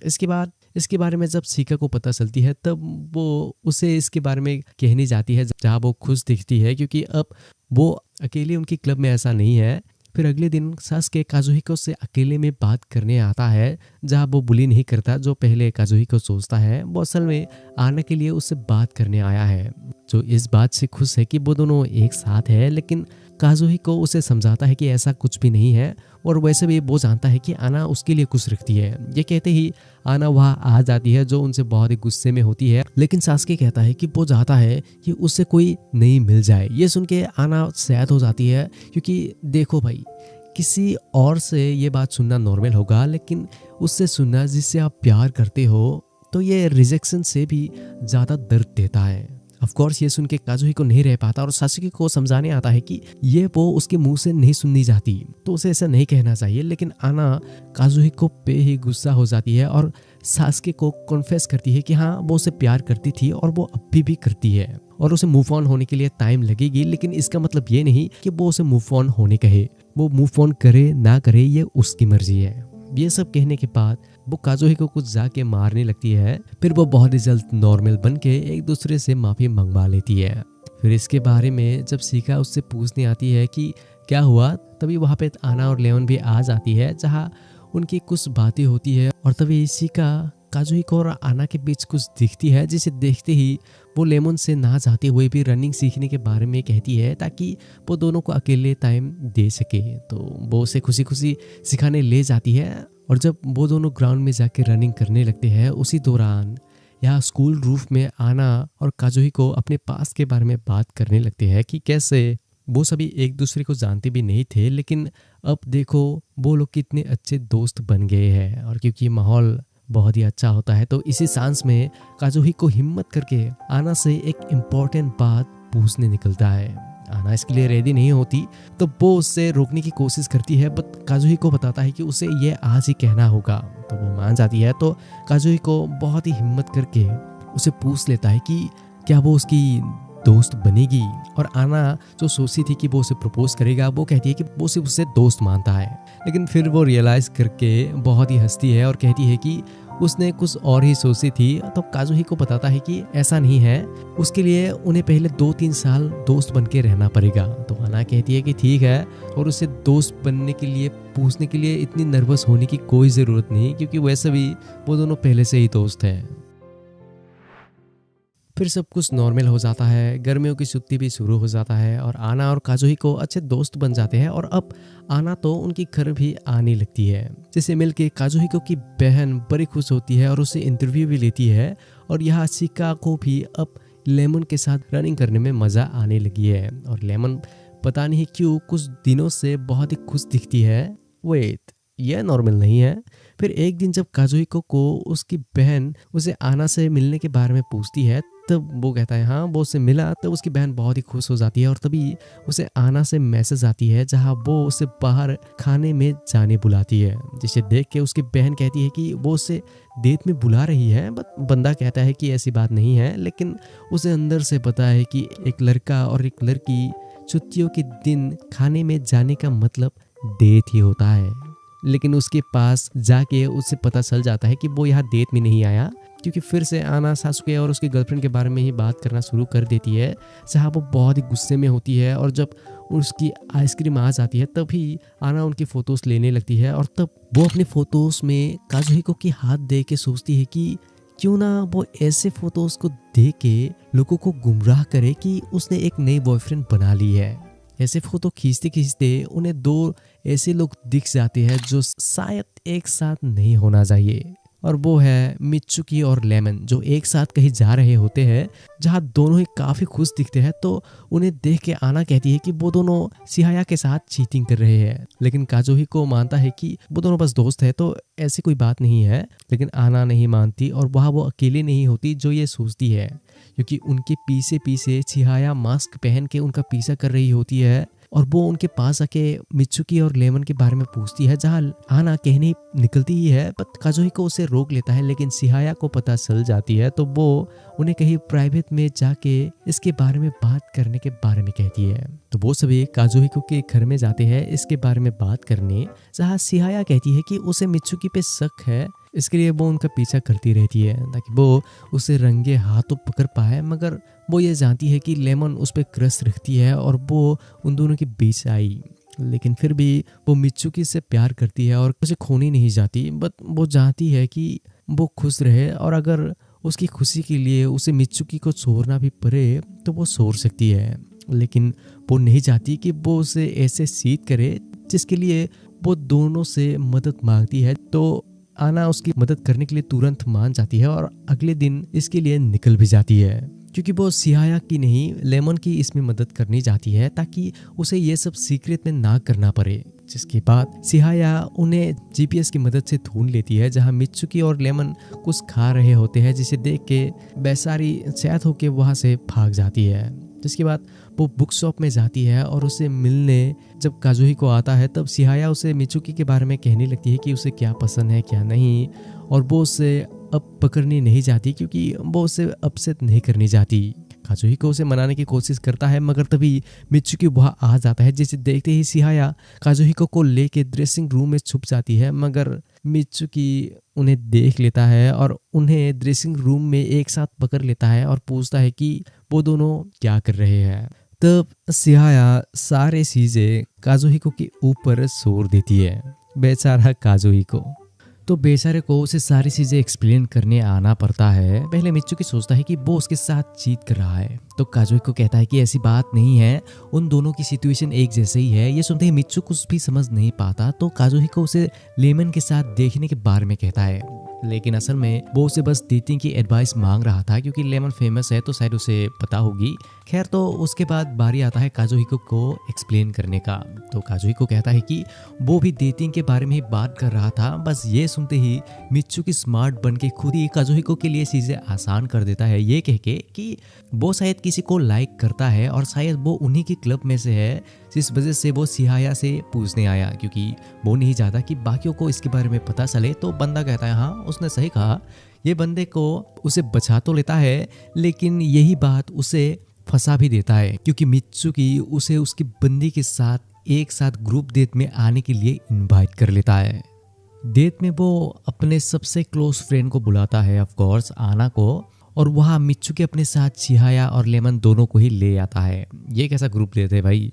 इसके बाद इसके बारे में जब शिका को पता चलती है, तब वो उसे इसके बारे में कहने जाती है, जहाँ वो खुश दिखती है, क्योंकि अब वो अकेले उनकी क्लब में ऐसा नहीं है। फिर अगले दिन सासुके काजुहिको से अकेले में बात करने आता है, जहाँ वो बुली नहीं करता जो पहले काजुहिको सोचता है। वो असल में आना के लिए उससे बात करने आया है, जो इस बात से खुश है कि वो दोनों एक साथ है। लेकिन काजुहिको उसे समझाता है कि ऐसा कुछ भी नहीं है, और वैसे भी वो जानता है कि आना उसके लिए कुछ रखती है। ये कहते ही आना वहाँ आ जाती है, जो उनसे बहुत ही गुस्से में होती है। लेकिन सासुके कहता है कि वो चाहता है कि उससे कोई नई मिल जाए। ये सुन के आना सैड हो जाती है, क्योंकि देखो भाई, किसी और से ये बात सुनना नॉर्मल होगा, लेकिन उससे सुनना जिससे आप प्यार करते हो, तो ये रिजेक्शन से भी ज़्यादा दर्द देता है। ऑफ कोर्स ये सुन के काजुहिको नहीं रह पाता और सासुके को समझाने आता है कि ये वो उसके मुंह से नहीं सुननी चाहती, तो उसे ऐसा नहीं कहना चाहिए। लेकिन आना काजुहिको पे ही गुस्सा हो जाती है और सासुके को कॉन्फेस करती है कि हाँ, वो उसे प्यार करती थी और वो अभी भी करती है, और उसे मूव ऑन होने के लिए टाइम लगेगी। लेकिन इसका मतलब ये नहीं कि वो उसे मूव ऑन होने कहे। वो मूव ऑन करे ना करे, ये उसकी मर्जी है। ये सब कहने के बाद वो काजुहिको को जाके मारने लगती है। फिर वो बहुत ही जल्द नॉर्मल बन के एक दूसरे से माफी मंगवा लेती है। फिर इसके बारे में जब शिका उससे पूछने आती है कि क्या हुआ, तभी वहाँ पे आना और लेमन भी आ जाती है, जहाँ उनकी कुछ बातें होती है। और तभी शिका काजुहिको और आना के बीच कुछ दिखती है, जिसे देखते ही वो लेमन से ना चाहते हुए भी रनिंग सीखने के बारे में कहती है, ताकि वो दोनों को अकेले टाइम दे सके। तो वो उसे खुशी खुशी सिखाने ले जाती है। और जब वो दोनों ग्राउंड में जाके रनिंग करने लगते हैं, उसी दौरान यहाँ स्कूल रूफ में आना और काजुहिको अपने पास के बारे में बात करने लगते हैं कि कैसे वो सभी एक दूसरे को जानते भी नहीं थे, लेकिन अब देखो वो लोग कितने अच्छे दोस्त बन गए हैं। और क्योंकि माहौल बहुत ही अच्छा होता है, तो इसी सांस में काजुहिको हिम्मत करके आना से एक इम्पोर्टेंट बात पूछने निकलता है। आना इसके लिए रेडी नहीं होती, तो वो उससे रोकने की कोशिश करती है, बट काजुहिको बताता है कि उसे ये आज ही कहना होगा। तो वो मान जाती है। तो काजुहिको बहुत ही हिम्मत करके उसे पूछ लेता है कि क्या वो उसकी दोस्त बनेगी। और आना जो सोची थी कि वो उसे प्रपोज करेगा, वो कहती है कि वो सिर्फ उससे दोस्त मानता है। लेकिन फिर वो रियलाइज करके बहुत ही हंसती है और कहती है कि उसने कुछ और ही सोची थी। तो काजुही को बताता है कि ऐसा नहीं है, उसके लिए उन्हें पहले 2-3 साल दोस्त बन के रहना पड़ेगा। तो आना कहती है कि ठीक है, और उसे दोस्त बनने के लिए पूछने के लिए इतनी नर्वस होने की कोई ज़रूरत नहीं, क्योंकि वैसे भी वो दोनों पहले से ही दोस्त हैं। फिर सब कुछ नॉर्मल हो जाता है, गर्मियों की छुट्टी भी शुरू हो जाता है और आना और काजुही को अच्छे दोस्त बन जाते हैं। और अब आना तो उनकी घर भी आने लगती है, जिसे मिलके काजुही को की बहन बड़ी खुश होती है और उसे इंटरव्यू भी लेती है। और यहाँ शिका को भी अब लेमन के साथ रनिंग करने में मज़ा आने लगी है। और लेमन पता नहीं क्यों कुछ दिनों से बहुत ही खुश दिखती है। वेट, यह नॉर्मल नहीं है। फिर एक दिन जब काजुही को उसकी बहन उसे आना से मिलने के बारे में पूछती है, तब वो कहता है हाँ वो उससे मिला। तब उसकी बहन बहुत ही खुश हो जाती है और तभी उसे आना से मैसेज आती है जहाँ वो उसे बाहर खाने में जाने बुलाती है, जिसे देख के उसकी बहन कहती है कि वो उसे डेट में बुला रही है। बट बंदा कहता है कि ऐसी बात नहीं है, लेकिन उसे अंदर से पता है कि एक लड़का और एक लड़की छुट्टियों के दिन खाने में जाने का मतलब डेट ही होता है। लेकिन उसके पास जाके उससे पता चल जाता है कि वो यहाँ डेट में नहीं आया, क्योंकि फिर से आना सासुके और उसके गर्लफ्रेंड के बारे में ही बात करना शुरू कर देती है, जहाँ वो बहुत ही गुस्से में होती है। और जब उसकी आइसक्रीम आ जाती है तभी आना उनकी फ़ोटोज़ लेने लगती है। और तब वो अपनी फ़ोटोज़ में काजुहिको की हाथ दे के सोचती है कि क्यों ना वो ऐसे फ़ोटोज़ को देख के लोगों को गुमराह करे कि उसने एक नई बॉयफ्रेंड बना ली है। ऐसे फोटो खींचते खींचते उन्हें 2 ऐसे लोग दिख जाते हैं जो शायद एक साथ नहीं होना चाहिए, और वो है मित्सुकी और लेमन, जो एक साथ कहीं जा रहे होते हैं जहाँ दोनों ही काफ़ी खुश दिखते हैं। तो उन्हें देख के आना कहती है कि वो दोनों सिहाया के साथ चीटिंग कर रहे हैं, लेकिन काजुही को मानता है कि वो दोनों बस दोस्त है तो ऐसी कोई बात नहीं है। लेकिन आना नहीं मानती और वहाँ वो अकेले नहीं होती जो ये सोचती है, क्योंकि उनके पीछे पीछे सिहाया मास्क पहन के उनका पीछा कर रही होती है। और वो उनके पास आके मित्सुकी और लेमन के बारे में पूछती है, जहाँ आना कहने निकलती ही है, बट काजुही को उसे रोक लेता है। लेकिन सिहाया को पता चल जाती है तो वो उन्हें कहीं प्राइवेट में जाके इसके बारे में बात करने के बारे में कहती है। तो वो सभी काजुहिको के घर में जाते हैं इसके बारे में बात करने, जहाँ सिहाया कहती है कि उसे मित्सुकी पे शक है, इसके लिए वो उनका पीछा करती रहती है ताकि वो उसे रंगे हाथों पकड़ पाए। मगर वो ये जानती है कि लेमन उस पर क्रश रखती है और वो उन दोनों के बीच आई। लेकिन फिर भी वो मित्सुकी से प्यार करती है और उसे खोनी नहीं चाहती, बट वो चाहती है कि वो खुश रहे, और अगर उसकी खुशी के लिए उसे मित्सुकी को छोड़ना भी पड़े तो वो छोड़ सकती है। लेकिन वो नहीं चाहती कि वो उसे ऐसे सीध करे, जिसके लिए वो दोनों से मदद मांगती है। तो आना उसकी मदद करने के लिए तुरंत मान जाती है और अगले दिन इसके लिए निकल भी जाती है, क्योंकि वो सिहाया की नहीं लेमन की इसमें मदद करनी चाहती है ताकि उसे ये सब सीक्रेट में ना करना पड़े। जिसके बाद सिहाया उन्हें जीपीएस की मदद से ढूंढ लेती है जहां मित्सुकी और लेमन कुछ खा रहे होते हैं, जिसे देख के बेचारी सैद होके वहां से भाग जाती है। जिसके बाद वो बुक शॉप में जाती है और उसे मिलने जब काजुही को आता है तब सिहाया उसे मित्सुकी के बारे में कहने लगती है कि उसे क्या पसंद है क्या नहीं, और वो उसे अब पकड़नी नहीं चाहती क्योंकि वो उसे अपसेट नहीं करनी चाहती। काजुही को उसे मनाने की कोशिश करता है, मगर तभी मित्सुकी वहाँ आ जाता है, जिसे देखते ही सिहाया काजुही को लेके ड्रेसिंग रूम में छुप जाती है। मगर मित्सुकी उन्हें देख लेता है और उन्हें ड्रेसिंग रूम में एक साथ पकड़ लेता है और पूछता है कि वो दोनों क्या कर रहे हैं। तब सिहाया सारे चीजें काजुहिको के ऊपर छोड़ देती है। बेचारा काजुहिको तो बेचारे को उसे सारी चीजें एक्सप्लेन करने आना पड़ता है। पहले मित्सुकी सोचता है कि वो उसके साथ चीट कर रहा है, तो काजुहिको कहता है कि ऐसी बात नहीं है, उन दोनों की सिचुएशन एक जैसे ही है। ये सुनते ही मित्सु कुछ भी समझ नहीं पाता, तो काजुहिको उसे लेमन के साथ देखने के बारे में कहता है। लेकिन असल में वो उसे बस डेटिंग की एडवाइस मांग रहा था, क्योंकि लेमन फेमस है तो शायद उसे पता होगी। खैर, तो उसके बाद बारी आता है काजुहिको को एक्सप्लेन करने का। तो काजुहिको कहता है कि वो भी डेटिंग के बारे में ही बात कर रहा था। बस ये सुनते ही मित्सुकी स्मार्ट बन के खुद ही काजुहिको के लिए चीजें आसान कर देता है, ये कह के कि वो शायद किसी को लाइक करता है और शायद वो उन्हीं की क्लब में से है, जिस वजह से वो सिहाया से पूछने आया, क्योंकि वो नहीं चाहता कि बाकियों को इसके बारे में पता चले। तो बंदा कहता है हाँ उसने सही कहा। ये बंदे को उसे बचा तो लेता है, लेकिन यही बात उसे फंसा भी देता है, क्योंकि मित्सुकी उसे उसकी बंदी के साथ एक साथ ग्रुप डेट में आने के लिए इनवाइट कर लेता है। डेट में वो अपने सबसे क्लोज फ्रेंड को बुलाता है, ऑफ कोर्स आना को, और वहाँ मित्सुकी अपने साथ चिहाया और लेमन दोनों को ही ले आता है। ये कैसा ग्रुप लेते हैं भाई।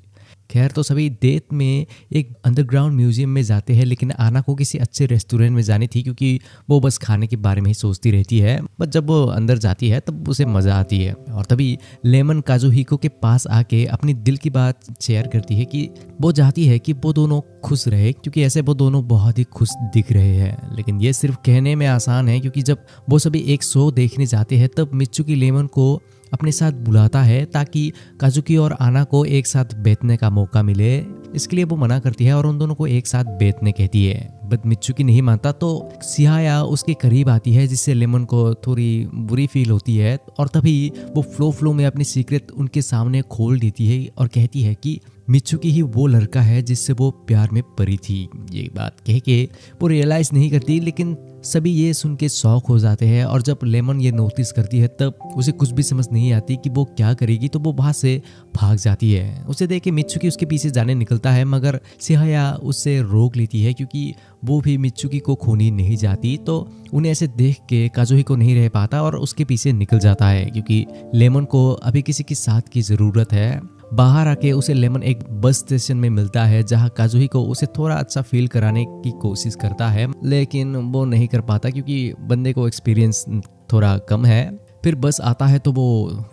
खैर, तो सभी डेट में एक अंडरग्राउंड म्यूजियम में जाते हैं, लेकिन आना को किसी अच्छे रेस्टोरेंट में जानी थी क्योंकि वो बस खाने के बारे में ही सोचती रहती है। बट जब वो अंदर जाती है तब उसे मज़ा आती है, और तभी लेमन काजुहिको के पास आके अपनी दिल की बात शेयर करती है कि वो चाहती है कि वो दोनों खुश रहे, क्योंकि ऐसे वो दोनों बहुत ही खुश दिख रहे हैं। लेकिन ये सिर्फ कहने में आसान है, क्योंकि जब वो सभी एक शो देखने जाते हैं तब मित्सुकी लेमन को अपने साथ बुलाता है ताकि काजुकी और आना को एक साथ बैठने का मौका मिले। इसके लिए वो मना करती है और उन दोनों को एक साथ बैठने कहती है। बट मित्सुकी नहीं मानता, तो चिहाया उसके करीब आती है, जिससे लेमन को थोड़ी बुरी फील होती है, और तभी वो फ्लो में अपनी सीक्रेट उनके सामने खोल देती है और कहती है कि मित्सुकी ही वो लड़का है जिससे वो प्यार में पड़ी थी। ये बात कह के वो रियलाइज नहीं करती, लेकिन सभी ये सुन के शॉक हो जाते हैं। और जब लेमन ये नोटिस करती है तब उसे कुछ भी समझ नहीं आती कि वो क्या करेगी, तो वो वहां से भाग जाती है। उसे देख के मित्सुकी उसके पीछे जाने निकलता है, मगर चिहाया उससे रोक लेती है क्योंकि वो भी मित्सुकी को खोनी नहीं जाती। तो उन्हें ऐसे देख के काजुहिको नहीं रह पाता और उसके पीछे निकल जाता है, क्योंकि लेमन को अभी किसी के साथ की ज़रूरत है। बाहर आके उसे लेमन एक बस स्टेशन में मिलता है, जहां काजुहिको उसे थोड़ा अच्छा फील कराने की कोशिश करता है, लेकिन वो नहीं कर पाता क्योंकि बंदे को एक्सपीरियंस थोड़ा कम है। फिर बस आता है तो वो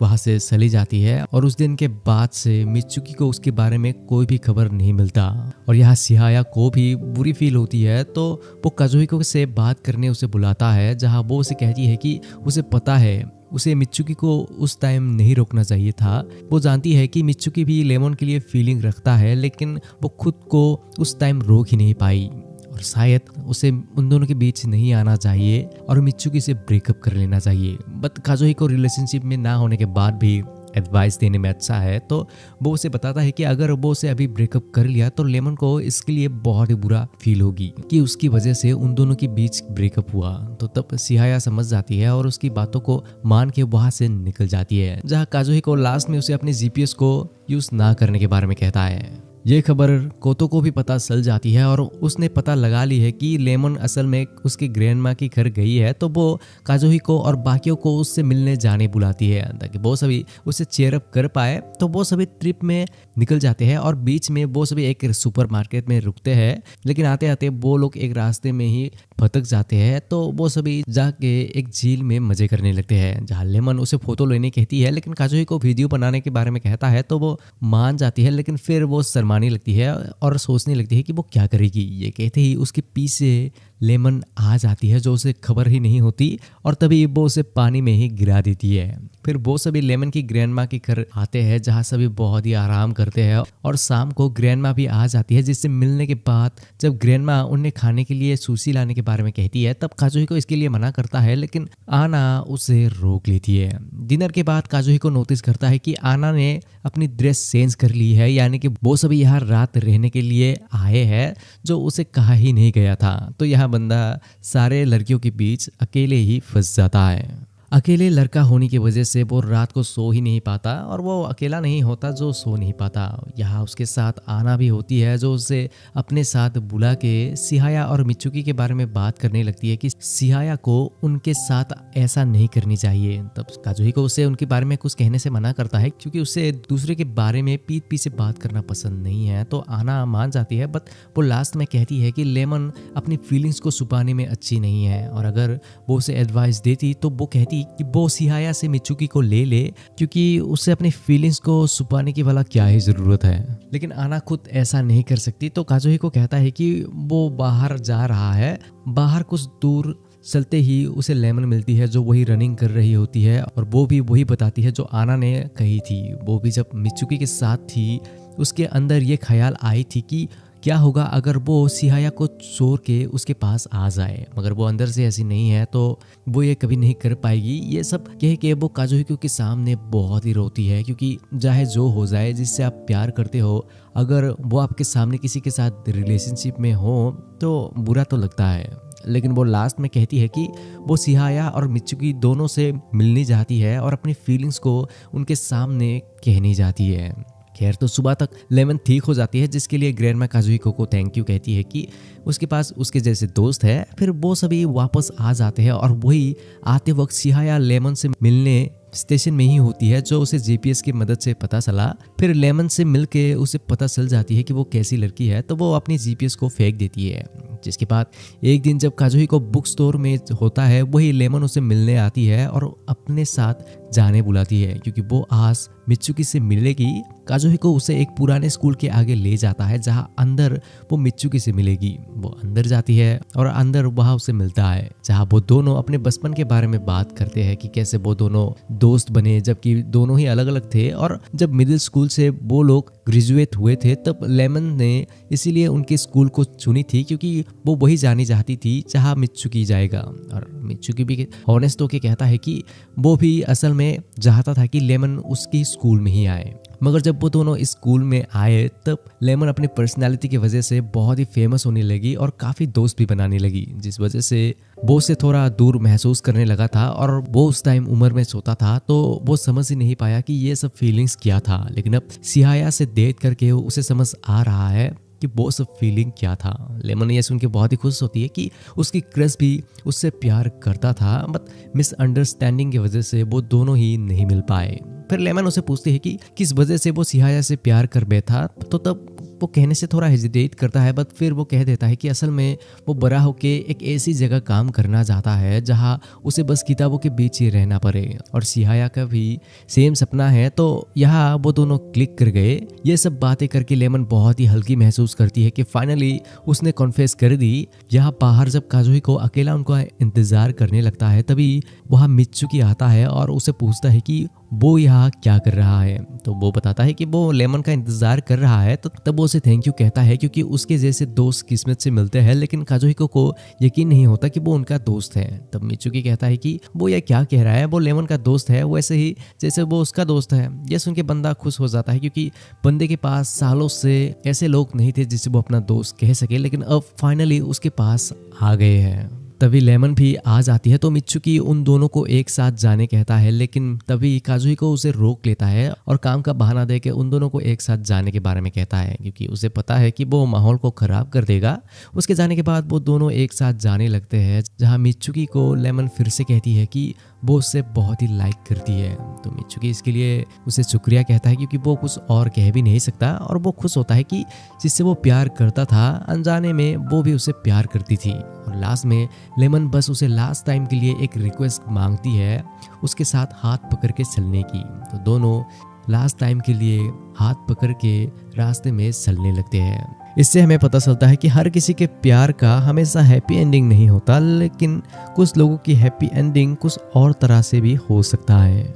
वहाँ से चली जाती है, और उस दिन के बाद से मित्सुकी को उसके बारे में कोई भी खबर नहीं मिलता। और यहाँ चिहाया को भी बुरी फील होती है, तो वो काजुहिको से बात करने उसे बुलाता है, जहाँ वो उसे कहती है कि उसे पता है उसे मित्सुकी को उस टाइम नहीं रोकना चाहिए था। वो जानती है कि मित्सुकी भी लेमन के लिए फीलिंग रखता है, लेकिन वो खुद को उस टाइम रोक ही नहीं पाई, और शायद उसे उन दोनों के बीच नहीं आना चाहिए और मित्सुकी से ब्रेकअप कर लेना चाहिए। बट काजुहिको रिलेशनशिप में ना होने के बाद भी एडवाइस देने में अच्छा है, तो वो उसे बताता है कि अगर वो उसे अभी ब्रेकअप कर लिया तो लेमन को इसके लिए बहुत ही बुरा फील होगी कि उसकी वजह से उन दोनों के बीच ब्रेकअप हुआ। तो तब चिहाया समझ जाती है और उसकी बातों को मान के वहां से निकल जाती है, जहाँ काजुहिको लास्ट में उसे अपने जीपीएस को यूज ना करने के बारे में कहता है। ये खबर कोतो को भी पता चल जाती है और उसने पता लगा ली है कि लेमन असल में उसके ग्रैंडमा के घर गई है, तो वो काजुहिको और बाकियों को उससे मिलने जाने बुलाती है ताकि वो सभी उसे चेयर अप कर पाए। तो वो सभी ट्रिप में निकल जाते हैं और बीच में वो सभी एक सुपरमार्केट में रुकते हैं, लेकिन आते आते वो लोग एक रास्ते में ही भटक जाते हैं। तो वो सभी जाके एक झील में मजे करने लगते हैं, जहाँ लेमन उसे फोटो लेने कहती है, लेकिन काजुहिको वीडियो बनाने के बारे में कहता है, तो वो मान जाती है। लेकिन फिर वो शर्माने लगती है और सोचने लगती है कि वो क्या करेगी। ये कहते ही उसके पीछे लेमन आ जाती है, जो उसे खबर ही नहीं होती, और तभी वो उसे पानी में ही गिरा देती है। फिर वो सभी लेमन की ग्रैंडमा के घर आते हैं, जहाँ सभी बहुत ही आराम करते हैं, और शाम को ग्रैंडमा भी आ जाती है, जिससे मिलने के बाद जब ग्रैंडमा उन्हें खाने के लिए सुशी लाने के बारे में कहती है, तब काजुहिको इसके लिए मना करता है, लेकिन आना उसे रोक लेती है। डिनर के बाद काजुहिको नोटिस करता है कि आना ने अपनी ड्रेस चेंज कर ली है, यानी कि वो सभी यहाँ रात रहने के लिए आए हैं, जो उसे कहा ही नहीं गया था। तो यह बंदा सारे लड़कियों के बीच अकेले ही फंस जाता है। अकेले लड़का होने की वजह से वो रात को सो ही नहीं पाता, और वो अकेला नहीं होता जो सो नहीं पाता। यहाँ उसके साथ आना भी होती है, जो उसे अपने साथ बुला के चिहाया और मित्सुकी के बारे में बात करने लगती है कि चिहाया को उनके साथ ऐसा नहीं करनी चाहिए। तब काजुहिको उसे उनके बारे में कुछ कहने से मना करता है, क्योंकि उसे दूसरे के बारे में पीठ पीछे बात करना पसंद नहीं है। तो आना मान जाती है, बट वो लास्ट में कहती है कि लेमन अपनी फीलिंग्स को छुपाने में अच्छी नहीं है, और अगर वो उसे एडवाइस देती तो वो कहती कि वो चिहाया से मित्सुकी को ले ले, क्योंकि उसे अपनी फीलिंग्स को छुपाने की वाला क्या ही जरूरत है। लेकिन आना खुद ऐसा नहीं कर सकती, तो काजुहिको कहता है कि वो बाहर जा रहा है। बाहर कुछ दूर चलते ही उसे लेमन मिलती है, जो वही रनिंग कर रही होती है, और वो भी वही बताती है जो आना ने कही थी। वो भी जब मित्सुकी के साथ थी, उसके अंदर ये ख्याल आई थी कि क्या होगा अगर वो चिहाया को छोड़ के उसके पास आ जाए, मगर वो अंदर से ऐसी नहीं है, तो वो ये कभी नहीं कर पाएगी। ये सब कह के वो काजुहिको के सामने बहुत ही रोती है, क्योंकि चाहे जो हो जाए, जिससे आप प्यार करते हो, अगर वो आपके सामने किसी के साथ रिलेशनशिप में हो तो बुरा तो लगता है। लेकिन वो लास्ट में कहती है कि वो चिहाया और मित्सुकी दोनों से मिलनी चाहती है और अपनी फीलिंग्स को उनके सामने कहनी चाहती है। खैर तो सुबह तक लेमन ठीक हो जाती है, जिसके लिए ग्रैंडमा काजुहिको को थैंक यू कहती है कि उसके पास उसके जैसे दोस्त है। फिर वो सभी वापस आ जाते हैं और वही आते वक्त सिहाया लेमन से मिलने स्टेशन में ही होती है, जो उसे जीपीएस की मदद से पता चला। फिर लेमन से मिलके उसे पता चल जाती है कि वो कैसी लड़की है, तो वो अपनी जीपीएस को फेंक देती है। जिसके बाद एक दिन जब काजुहिको बुक स्टोर में होता है, वही लेमन उसे मिलने आती है और अपने साथ जाने बुलाती है, क्योंकि वो आज मित्सुकी से मिलेगी। काजुहिको उसे एक पुराने स्कूल के आगे ले जाता है, जहां अंदर वो मित्सुकी से मिलेगी। वो अंदर जाती है और अंदर वहां उसे मिलता है, जहां वो दोनों अपने बचपन के बारे में बात करते हैं कि कैसे वो दोनों दोस्त बने, जबकि दोनों ही अलग अलग थे। और जब मिडिल स्कूल से वो लोग ग्रेजुएट हुए थे, तब लेमन ने इसीलिए उनके स्कूल को चुनी थी, क्योंकि वो वही जानी चाहती थी जहां मित्सुकी जाएगा। और मित्सुकी भी ऑनेस्ट होके कहता है कि वो भी असल में चाहता था कि लेमन उसकी स्कूल में ही आए। मगर जब वो दोनों इस स्कूल में आए, तब लेमन अपनी पर्सनालिटी की वजह से बहुत ही फेमस होने लगी और काफ़ी दोस्त भी बनाने लगी, जिस वजह से वो उससे थोड़ा दूर महसूस करने लगा था। और वो उस टाइम उम्र में सोता था, तो वो समझ ही नहीं पाया कि ये सब फीलिंग्स क्या था। लेकिन अब सिहाया से डेट करके उसे समझ आ रहा है कि वो सब फीलिंग क्या था। लेमन ये सुन के बहुत ही खुश होती है कि उसकी क्रश भी उससे प्यार करता था, बट मिसअंडरस्टैंडिंग की वजह से वो दोनों ही नहीं मिल पाए। फिर लेमन उसे पूछती है कि किस वजह से वो सिहाया से प्यार कर बैठा, तो तब वो कहने से थोड़ा हेजिटेट करता है, बट फिर वो कह देता है कि असल में वो बड़ा होके एक ऐसी जगह काम करना चाहता है जहां उसे बस किताबों के बीच ही रहना पड़े। और सिहाया का भी सेम सपना है, तो यहाँ वो दोनों क्लिक कर गए। ये सब बातें करके लेमन बहुत ही हल्की महसूस करती है कि फाइनली उसने कॉन्फेस कर दी। यहाँ बाहर जब काजुहिको अकेला उनका इंतजार करने लगता है, तभी वहाँ मित्सुकी आता है और उसे पूछता है कि वो यहाँ क्या कर रहा है। तो वो बताता है कि वो लेमन का इंतजार कर रहा है। तो तब वो उसे थैंक यू कहता है, क्योंकि उसके जैसे दोस्त किस्मत से मिलते हैं। लेकिन काजुहिको को यकीन नहीं होता कि वो उनका दोस्त है। तब मित्सुकी कहता है कि वो यह क्या कह रहा है, वो लेमन का दोस्त है वैसे ही जैसे वो उसका दोस्त है। ये सुन के बंदा खुश हो जाता है, क्योंकि बंदे के पास सालों से ऐसे लोग नहीं थे जिसे वो अपना दोस्त कह सके, लेकिन अब फाइनली उसके पास आ गए हैं। तभी लेमन भी आ जाती है, तो मित्सुकी उन दोनों को एक साथ जाने कहता है, लेकिन तभी काजुहिको उसे रोक लेता है और काम का बहाना दे के उन दोनों को एक साथ जाने के बारे में कहता है, क्योंकि उसे पता है कि वो माहौल को खराब कर देगा। उसके जाने के बाद वो दोनों एक साथ जाने लगते हैं, जहां मित्सुकी को लेमन फिर से कहती है कि वो उससे बहुत ही लाइक करती है। तो मित्सुकी इसके लिए उसे शुक्रिया कहता है, क्योंकि वो कुछ और कह भी नहीं सकता। और वो खुश होता है कि जिससे वो प्यार करता था, अनजाने में वो भी उसे प्यार करती थी। और लास्ट में लेमन बस उसे लास्ट टाइम के लिए एक रिक्वेस्ट मांगती है, उसके साथ हाथ पकड़ के चलने की। तो दोनों लास्ट टाइम के लिए हाथ पकड़ के रास्ते में चलने लगते हैं। इससे हमें पता चलता है कि हर किसी के प्यार का हमेशा हैप्पी एंडिंग नहीं होता, लेकिन कुछ लोगों की हैप्पी एंडिंग कुछ और तरह से भी हो सकता है।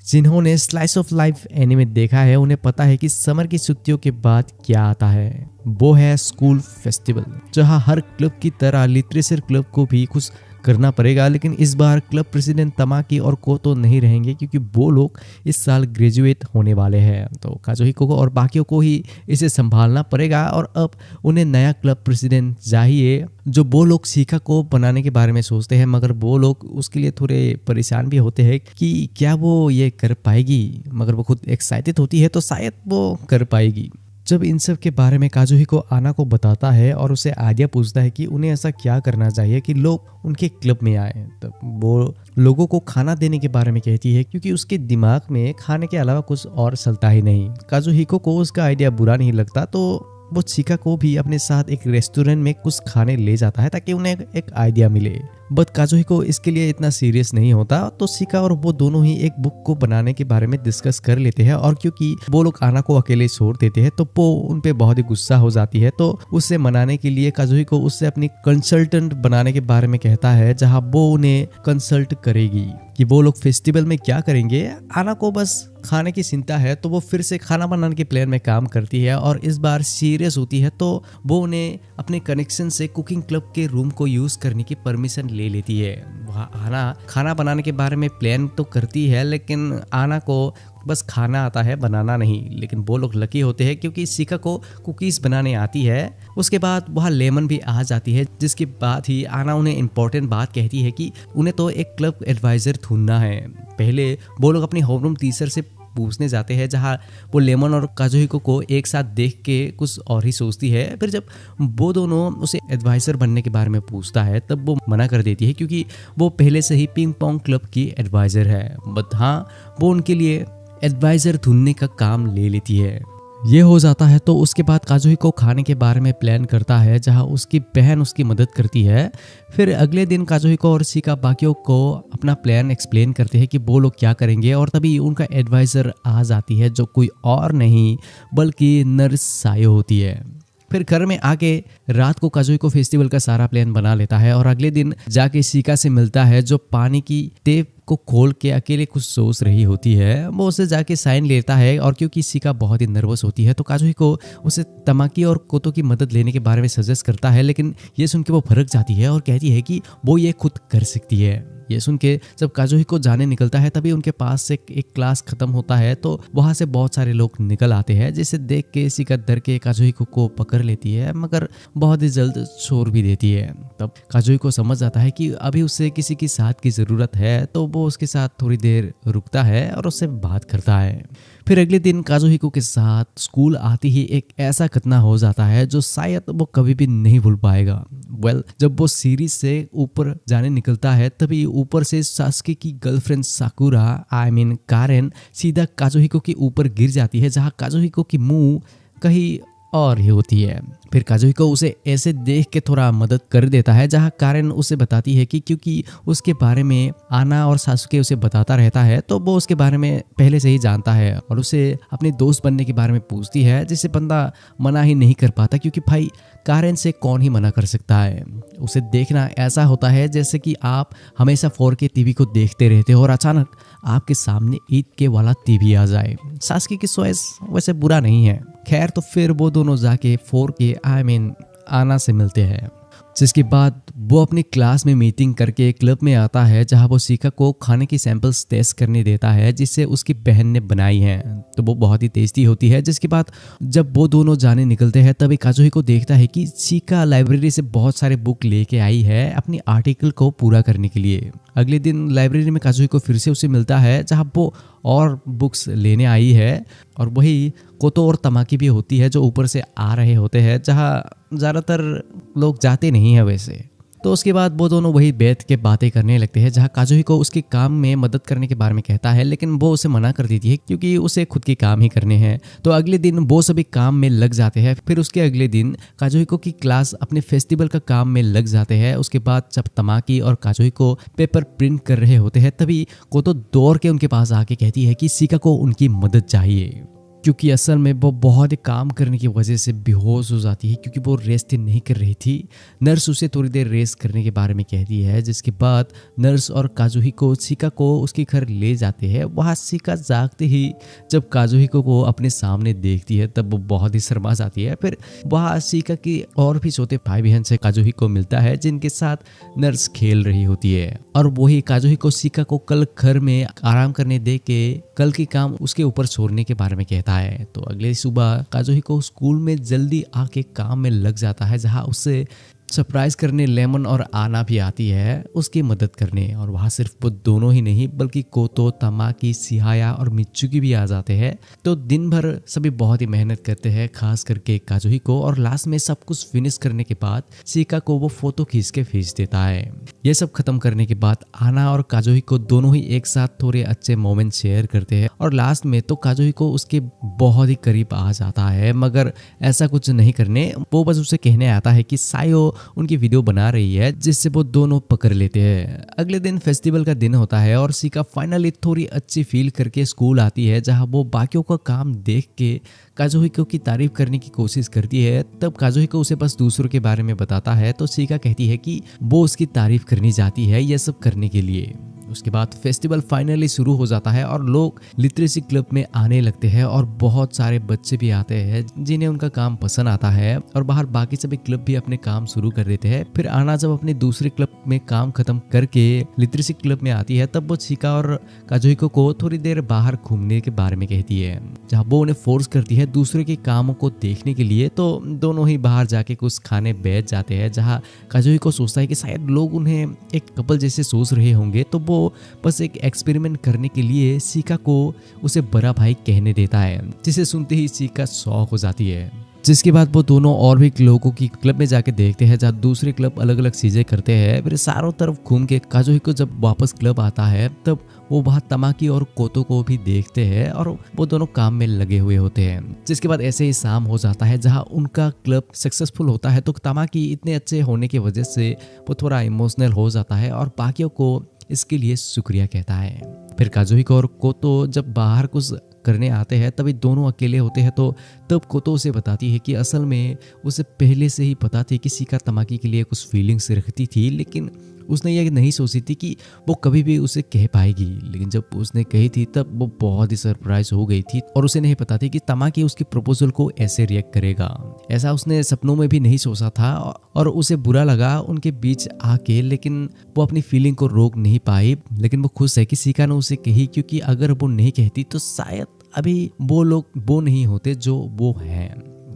जिन्होंने स्लाइस ऑफ लाइफ एनिमे देखा है, उन्हें पता है कि समर की छुट्टियों के बाद क्या आता है। वो है स्कूल फेस्टिवल, जहां हर क्लब की तरह लिटरेचर क्लब को भी कुछ करना पड़ेगा। लेकिन इस बार क्लब प्रेसिडेंट तमाकी और कोतो नहीं रहेंगे, क्योंकि वो लोग इस साल ग्रेजुएट होने वाले हैं। तो काजुहिको को और बाकियों को ही इसे संभालना पड़ेगा। और अब उन्हें नया क्लब प्रेसिडेंट चाहिए, जो वो लोग शिखा को बनाने के बारे में सोचते हैं। मगर वो लोग उसके लिए थोड़े परेशान भी होते हैं कि क्या वो ये कर पाएगी। मगर वो खुद एक्साइटेड होती है, तो शायद वो कर पाएगी। जब इन सब के बारे में काजुहिको आना को बताता है और उसे आइडिया पूछता है कि उन्हें ऐसा क्या करना चाहिए कि लोग उनके क्लब में आए, तब वो लोगों को खाना देने के बारे में कहती है, क्योंकि उसके दिमाग में खाने के अलावा कुछ और चलता ही नहीं। काजुहिको को उसका आइडिया बुरा नहीं लगता, तो वो शिखा को भी अपने साथ एक रेस्टोरेंट में कुछ खाने ले जाता है, ताकि उन्हें एक आइडिया मिले। बट काजुहिको इसके लिए इतना सीरियस नहीं होता। तो शिखा और वो दोनों ही एक बुक को बनाने के बारे में डिस्कस कर लेते हैं। और क्योंकि वो लोग आना को अकेले छोड़ देते हैं, तो वो उन पे बहुत ही गुस्सा हो जाती है। तो उससे मनाने के लिए काजुहिको उससे अपनी कंसल्टेंट बनाने के बारे में कहता है, जहां वो उन्हें कंसल्ट करेगी कि वो लोग फेस्टिवल में क्या करेंगे। आना को बस खाने की चिंता है, तो वो फिर से खाना बनाने के प्लान में काम करती है और इस बार सीरियस होती है। तो वो उन्हें अपने कनेक्शन से कुकिंग क्लब के रूम को यूज करने की परमिशन ले लेती है। वहाँ आना खाना बनाने के बारे में प्लान तो करती है, लेकिन आना को बस खाना आता है, बनाना नहीं। लेकिन वो लोग लकी होते हैं क्योंकि शिका को कुकीज़ बनाने आती है। उसके बाद वहाँ लेमन भी आ जाती है, जिसके बाद ही आना उन्हें इम्पोर्टेंट बात कहती है कि उन्हें तो एक क्लब एडवाइज़र ढूंढना है। पहले वो लोग अपनी होमरूम टीचर से पूछने जाते हैं, जहाँ वो लेमन और काजुहिको को एक साथ देख के कुछ और ही सोचती है। फिर जब वो दोनों उसे एडवाइज़र बनने के बारे में पूछता है तब वो मना कर देती है क्योंकि वो पहले से ही पिंग पोंग क्लब की एडवाइज़र है। बट हाँ, वो उनके लिए एडवाइज़र ढूंढने का काम ले लेती है। ये हो जाता है तो उसके बाद काजुहिको खाने के बारे में प्लान करता है, जहाँ उसकी बहन उसकी मदद करती है। फिर अगले दिन काजुहिको और शिका बाकियों को अपना प्लान एक्सप्लेन करते हैं कि वो लोग क्या करेंगे, और तभी उनका एडवाइज़र आ जाती है जो कोई और नहीं बल्कि नर्स सायो होती है। फिर घर में आके रात को काजुहिको फेस्टिवल का सारा प्लान बना लेता है और अगले दिन जाके शिका से मिलता है, जो पानी की टेप को खोल के अकेले कुछ सोच रही होती है। वो उसे जाके साइन लेता है और क्योंकि शिका बहुत ही नर्वस होती है तो काजुहिको उसे तमाकी और कोतो की मदद लेने के बारे में सजेस्ट करता है, लेकिन ये सुन के वो भड़क जाती है और कहती है कि वो ये खुद कर सकती है। ये सुन के जब काजुहिको जाने निकलता है तभी उनके पास से एक क्लास खत्म होता है, तो वहाँ से बहुत सारे लोग निकल आते हैं, जिसे देख के शिका डर के काजुहिको को पकड़ लेती है, मगर बहुत ही जल्द छोड़ भी देती है। तब काजुहिको समझ आता है कि अभी उसे किसी की साथ की ज़रूरत है, तो वो उसके साथ थोड़ी देर रुकता है और उससे बात करता है। फिर अगले दिन काजुहिको के साथ स्कूल आते ही एक ऐसा घटना हो जाता है जो शायद वो कभी भी नहीं भूल पाएगा। जब वो सीढ़ी से ऊपर जाने निकलता है तभी ऊपर से सास्के की गर्लफ्रेंड साकुरा कारेन सीधा काजुहिको के ऊपर गिर जाती है, जहाँ काजुहिको की मुंह कहीं और ही होती है। फिर काजुहिको उसे ऐसे देख के थोड़ा मदद कर देता है, जहाँ कारेन उसे बताती है कि क्योंकि उसके बारे में आना और सासुके उसे बताता रहता है तो वो उसके बारे में पहले से ही जानता है और उसे अपने दोस्त बनने के बारे में पूछती है, जिसे बंदा मना ही नहीं कर पाता क्योंकि भाई कारेन से कौन ही मना कर सकता है। उसे देखना ऐसा होता है जैसे कि आप हमेशा 4K टीवी को देखते रहते हो और अचानक आपके सामने 8K वाला टीवी आ जाए। सासुके की चॉइस वैसे बुरा नहीं है। खैर, तो फिर वो दोनों जाके 4K आना से मिलते हैं, जिसके बाद वो अपनी क्लास में मीटिंग करके क्लब में आता है, जहां वो शिका को खाने की सैंपल्स टेस्ट करने देता है जिसे उसकी बहन ने बनाई है। तो वो बहुत ही टेस्टी होती है। जिसके बाद जब वो दोनों जाने निकलते हैं तभी काजुहिको देखता है कि शिका लाइब्रेरी से बहुत सारे बुक लेके आई है अपनी आर्टिकल को पूरा करने के लिए। अगले दिन लाइब्रेरी में काजुहिको फिर से उसे मिलता है, जहां वो और बुक्स लेने आई है और वही कोतो और तमाकी भी होती है जो ऊपर से आ रहे होते हैं, जहाँ ज़्यादातर लोग जाते नहीं हैं वैसे। तो उसके बाद वो दोनों वही बैठ के बातें करने लगते हैं, जहाँ काजुहिको उसके काम में मदद करने के बारे में कहता है, लेकिन वो उसे मना कर देती है क्योंकि उसे खुद के काम ही करने हैं। तो अगले दिन वो सभी काम में लग जाते हैं। फिर उसके अगले दिन काजुहिको की क्लास अपने फेस्टिवल का काम में लग जाते हैं। उसके बाद जब तमाकी और काजुहिको पेपर प्रिंट कर रहे होते हैं तभी कोतो दौड़ के उनके पास आके कहती है कि शिका को उनकी मदद चाहिए, क्योंकि असल में वो बहुत ही काम करने की वजह से बेहोश हो जाती है क्योंकि वो रेस्ट नहीं कर रही थी। नर्स उसे थोड़ी देर रेस्ट करने के बारे में कहती है, जिसके बाद नर्स और काजुहिको शिका को उसके घर ले जाते हैं। वहाँ शिका जागते ही जब काजुहिको को अपने सामने देखती है तब वो बहुत ही शर्मा जाती है। फिर वहाँ शिका की और भी छोटे भाई बहन से काजुहिको मिलता है, जिनके साथ नर्स खेल रही होती है और वही काजुहिको शिका को कल घर में आराम करने दे के कल के काम उसके ऊपर छोड़ने के बारे में कहता है। तो अगले सुबह काजुहिको स्कूल में जल्दी आके काम में लग जाता है, जहां उससे सरप्राइज करने लेमन और आना भी आती है उसकी मदद करने। और वहाँ सिर्फ वो दोनों ही नहीं बल्कि कोतो, तमाकी, सिहाया और मित्सुकी भी आ जाते हैं। तो दिन भर सभी बहुत ही मेहनत करते हैं, खास करके काजुहिको, और लास्ट में सब कुछ फिनिश करने के बाद शिका को वो फोटो खींच के भेज देता है। ये सब खत्म करने के बाद आना और काजुहिको दोनों ही एक साथ थोड़े अच्छे मोमेंट शेयर करते हैं और लास्ट में तो काजुहिको उसके बहुत ही करीब आ जाता है, मगर ऐसा कुछ नहीं करने, वो बस उसे कहने आता है कि सायो उनकी वीडियो बना रही है, जिससे वो दोनों पकड़ लेते हैं। अगले दिन फेस्टिवल का दिन होता है और शिका फाइनली थोड़ी अच्छी फील करके स्कूल आती है, जहां वो बाकियों का काम देख के काजुहिको की तारीफ करने की कोशिश करती है। तब काजुहिको उसे बस दूसरों के बारे में बताता है, तो शिका कहती है कि वो उसकी तारीफ करनी चाहती है ये सब करने के लिए। उसके बाद फेस्टिवल फाइनली शुरू हो जाता है और लोग लिटरेसी क्लब में आने लगते हैं और बहुत सारे बच्चे भी आते हैं जिन्हें उनका काम पसंद आता है और बाहर बाकी सभी क्लब भी अपने काम शुरू कर देते हैं। फिर आना जब अपने दूसरे क्लब में काम खत्म करके लिटरेसी क्लब में आती है तब वो शिका और काजुहिको को थोड़ी देर बाहर घूमने के बारे में कहती है, जहाँ वो उन्हें फोर्स करती है दूसरे के कामों को देखने के लिए। तो दोनों ही बाहर जाके कुछ खाने बैठ जाते हैं, जहाँ काजुहिको सोचता है कि शायद लोग उन्हें एक कपल जैसे सोच रहे होंगे, तो वो बस एक एक्सपेरिमेंट करने के लिए शिका को उसे बड़ा भाई कहने देता है, जिसे सुनते ही शिका शॉक हो जाती है। जिसके बाद वो दोनों और भी लोगों की क्लब में जाके देखते हैं जहाँ दूसरे क्लब अलग अलग चीजें करते हैं। फिर चारों तरफ घूम के काजुहिको जब वापस क्लब आता है तब वो वहाँ तमाकी और कोतो को भी देखते हैं और वो दोनों काम में लगे हुए होते हैं। जिसके बाद ऐसे ही शाम हो जाता है जहाँ उनका क्लब सक्सेसफुल होता है, तो तमाकी इतने अच्छे होने की वजह से वो थोड़ा इमोशनल हो जाता है और बाकियों को इसके लिए शुक्रिया कहता है। फिर काजुहिको और कोतो जब बाहर कुछ करने आते हैं तभी दोनों अकेले होते हैं, तो तब कोतो उसे बताती है कि असल में उसे पहले से ही पता थी कि शिका तमाकी के लिए कुछ फीलिंग्स रखती थी, लेकिन उसने ये नहीं सोची थी कि वो कभी भी उसे कह पाएगी। लेकिन जब उसने कही थी तब वो बहुत ही सरप्राइज हो गई थी और उसे नहीं पता थी कि तमाकी उसके प्रपोजल को ऐसे रिएक्ट करेगा। ऐसा उसने सपनों में भी नहीं सोचा था और उसे बुरा लगा उनके बीच आके, लेकिन वो अपनी फीलिंग को रोक नहीं पाई। लेकिन वो खुश है कि शिका ने उसे कही, क्योंकि अगर वो नहीं कहती तो शायद अभी वो लोग वो नहीं होते जो वो हैं।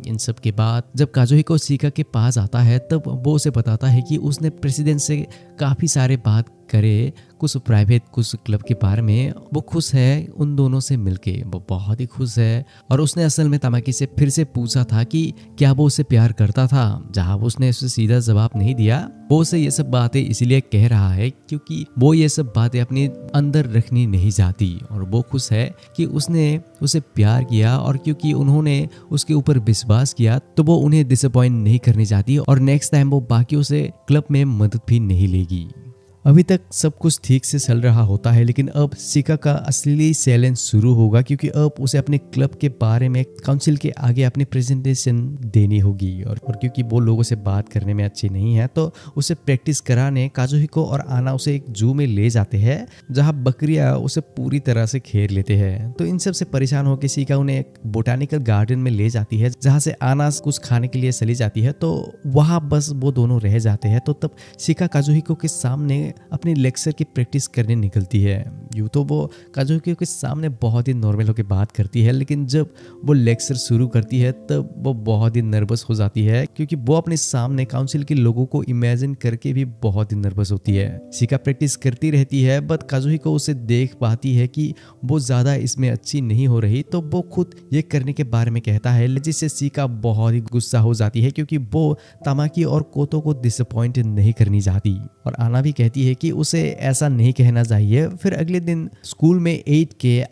इन सब के बाद जब काजुहिको शिका के पास आता है तब वो उसे बताता है कि उसने प्रेसिडेंट से काफी सारे बात करे, कुछ प्राइवेट कुछ क्लब के बारे में। वो खुश है उन दोनों से मिलके, वो बहुत ही खुश है। और उसने असल में तमाकी से फिर से पूछा था कि क्या वो उसे प्यार करता था, जहाँ उसने उसे सीधा जवाब नहीं दिया। वो उसे ये सब बातें इसलिए कह रहा है क्योंकि वो ये सब बातें अपने अंदर रखनी नहीं चाहती और वो खुश है कि उसने उसे प्यार किया और क्योंकि उन्होंने उसके ऊपर विश्वास किया तो वो उन्हें डिसअपॉइंट नहीं करनी चाहती और नेक्स्ट टाइम वो बाकियों से क्लब में मदद भी नहीं लेगी। अभी तक सब कुछ ठीक से चल रहा होता है, लेकिन अब शिका का असली चैलेंज शुरू होगा क्योंकि अब उसे अपने क्लब के बारे में काउंसिल के आगे अपनी प्रेजेंटेशन देनी होगी और क्योंकि वो लोगों से बात करने में अच्छी नहीं है तो उसे प्रैक्टिस कराने काजुहिको और आना उसे एक जू में ले जाते हैं जहाँ बकरियां उसे पूरी तरह से घेर लेते हैं। तो इन सब से परेशान होकर शिका उन्हें एक बोटानिकल गार्डन में ले जाती है जहाँ से आना कुछ खाने के लिए चली जाती है, तो वहाँ बस वो दोनों रह जाते हैं। तो तब शिका काजुहिको के सामने अपनी लेक्चर की प्रैक्टिस करने निकलती है। यूँ तो वो काजुहिको के सामने बहुत ही नॉर्मल होकर बात करती है, लेकिन जब वो लेक्चर शुरू करती है तब वो बहुत ही नर्वस हो जाती है क्योंकि वो अपने सामने काउंसिल के लोगों को इमेजिन करके भी बहुत ही नर्वस होती है। शिका प्रैक्टिस करती रहती है बट काजुहिको उसे देख पाती है कि वो ज्यादा इसमें अच्छी नहीं हो रही, तो वो खुद ये करने के बारे में कहता है, जिससे शिका बहुत ही गुस्सा हो जाती है क्योंकि वो तमाकी और कोतो को डिसअपॉइंट नहीं करनी चाहती। और आना भी कहती है कि उसे ऐसा नहीं कहना चाहिए। फिर अगले दिन स्कूल में 8 के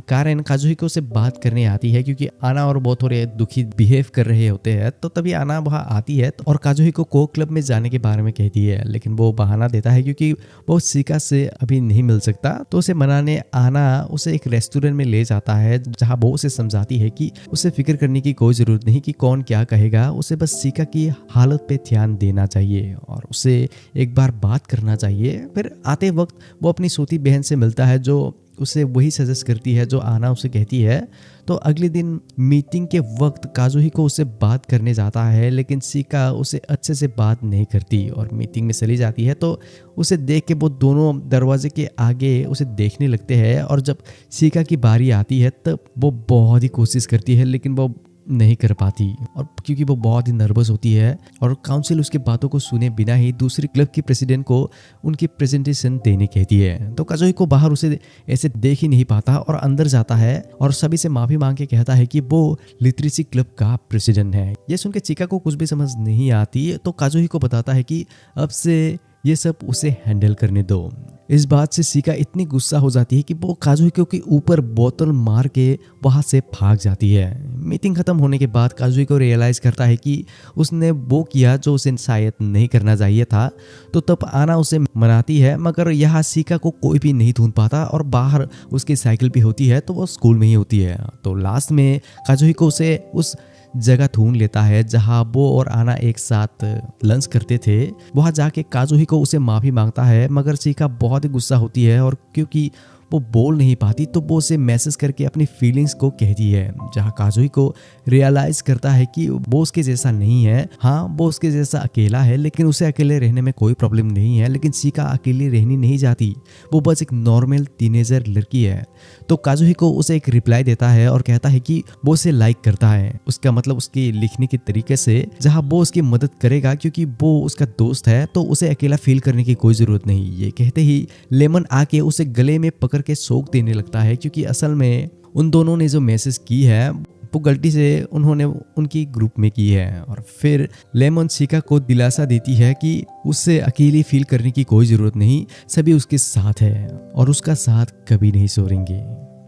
कारेन काजुहिको से बात करने आती है क्योंकि आना और वो थोड़े दुखी बिहेव कर रहे होते हैं। तो तभी आना वहाँ आती है और काजुहिको को क्लब में जाने के बारे में कहती है, लेकिन वो बहाना देता है क्योंकि वो शिका से अभी नहीं मिल सकता। तो उसे मनाने आना उसे एक रेस्टोरेंट में ले जाता है जहाँ वो उसे समझाती है कि उसे फिक्र करने की कोई जरूरत नहीं कि कौन क्या कहेगा, उसे बस शिका की हालत पे ध्यान देना चाहिए और उसे एक बार बात करना चाहिए। फिर आते वक्त वो अपनी सोती बहन से मिलता है जो उसे वही सजेस्ट करती है जो आना उसे कहती है। तो अगले दिन मीटिंग के वक्त काजुहिको उससे बात करने जाता है, लेकिन शिका उसे अच्छे से बात नहीं करती और मीटिंग में चली जाती है। तो उसे देख के वो दोनों दरवाजे के आगे उसे देखने लगते हैं और जब शिका की बारी आती है तब वो बहुत ही कोशिश करती है लेकिन वो नहीं कर पाती और क्योंकि वो बहुत ही नर्वस होती है और काउंसिल उसके बातों को सुने बिना ही दूसरी क्लब की प्रेसिडेंट को उनकी प्रेजेंटेशन देने कहती है। तो काजुहिको बाहर उसे ऐसे देख ही नहीं पाता और अंदर जाता है और सभी से माफी मांग के कहता है कि वो लिटरेसी क्लब का प्रेसिडेंट है। ये सुन के शिका को कुछ भी समझ नहीं आती, तो काजुहिको बताता है कि अब से ये सब उसे हैंडल करने दो। इस बात से शिका इतनी गुस्सा हो जाती है कि वो काजुहिको के ऊपर बोतल मार के वहां से भाग जाती है। मीटिंग खत्म होने के बाद काजुहिको रियलाइज करता है कि उसने वो किया जो उसे शायद नहीं करना चाहिए था। तो तब आना उसे मनाती है, मगर यहाँ शिका को कोई भी नहीं ढूंढ पाता और बाहर उसकी साइकिल भी होती है तो वो स्कूल में ही होती है। तो लास्ट में काजुहिको उसे उस जगह ढूंढ लेता है जहां वो और आना एक साथ लंच करते थे। वहां जाके काजुहिको उसे माफी मांगता है, मगर चिका बहुत ही गुस्सा होती है और क्योंकि वो बोल नहीं पाती तो वो उसे मैसेज करके अपनी फीलिंग्स को कहती है, जहाँ काजुहिको रियलाइज करता है कि वो उसके जैसा नहीं है। हाँ, वो उसके जैसा अकेला है, लेकिन उसे अकेले रहने में कोई प्रॉब्लम नहीं है। लेकिन चिका अकेली रहनी नहीं चाहती, वो बस एक नॉर्मल टीनेजर लड़की है। तो काजुहिको उसे एक रिप्लाई देता है और कहता है कि वो उसे लाइक करता है। उसका मतलब उसके लिखने के तरीके से, जहाँ वो उसकी मदद करेगा क्योंकि वो उसका दोस्त है, तो उसे अकेला फील करने की कोई जरूरत नहीं। ये कहते ही लेमन आके उसे गले में पकड़ के सोख देने लगता है, क्योंकि असल में उन दोनों ने जो मैसेज की है वो गलती से उन्होंने उनकी ग्रुप में की है। और फिर लेमन चिका को दिलासा देती है कि उससे अकेली फील करने की कोई जरूरत नहीं, सभी उसके साथ है और उसका साथ कभी नहीं छोड़ेंगे।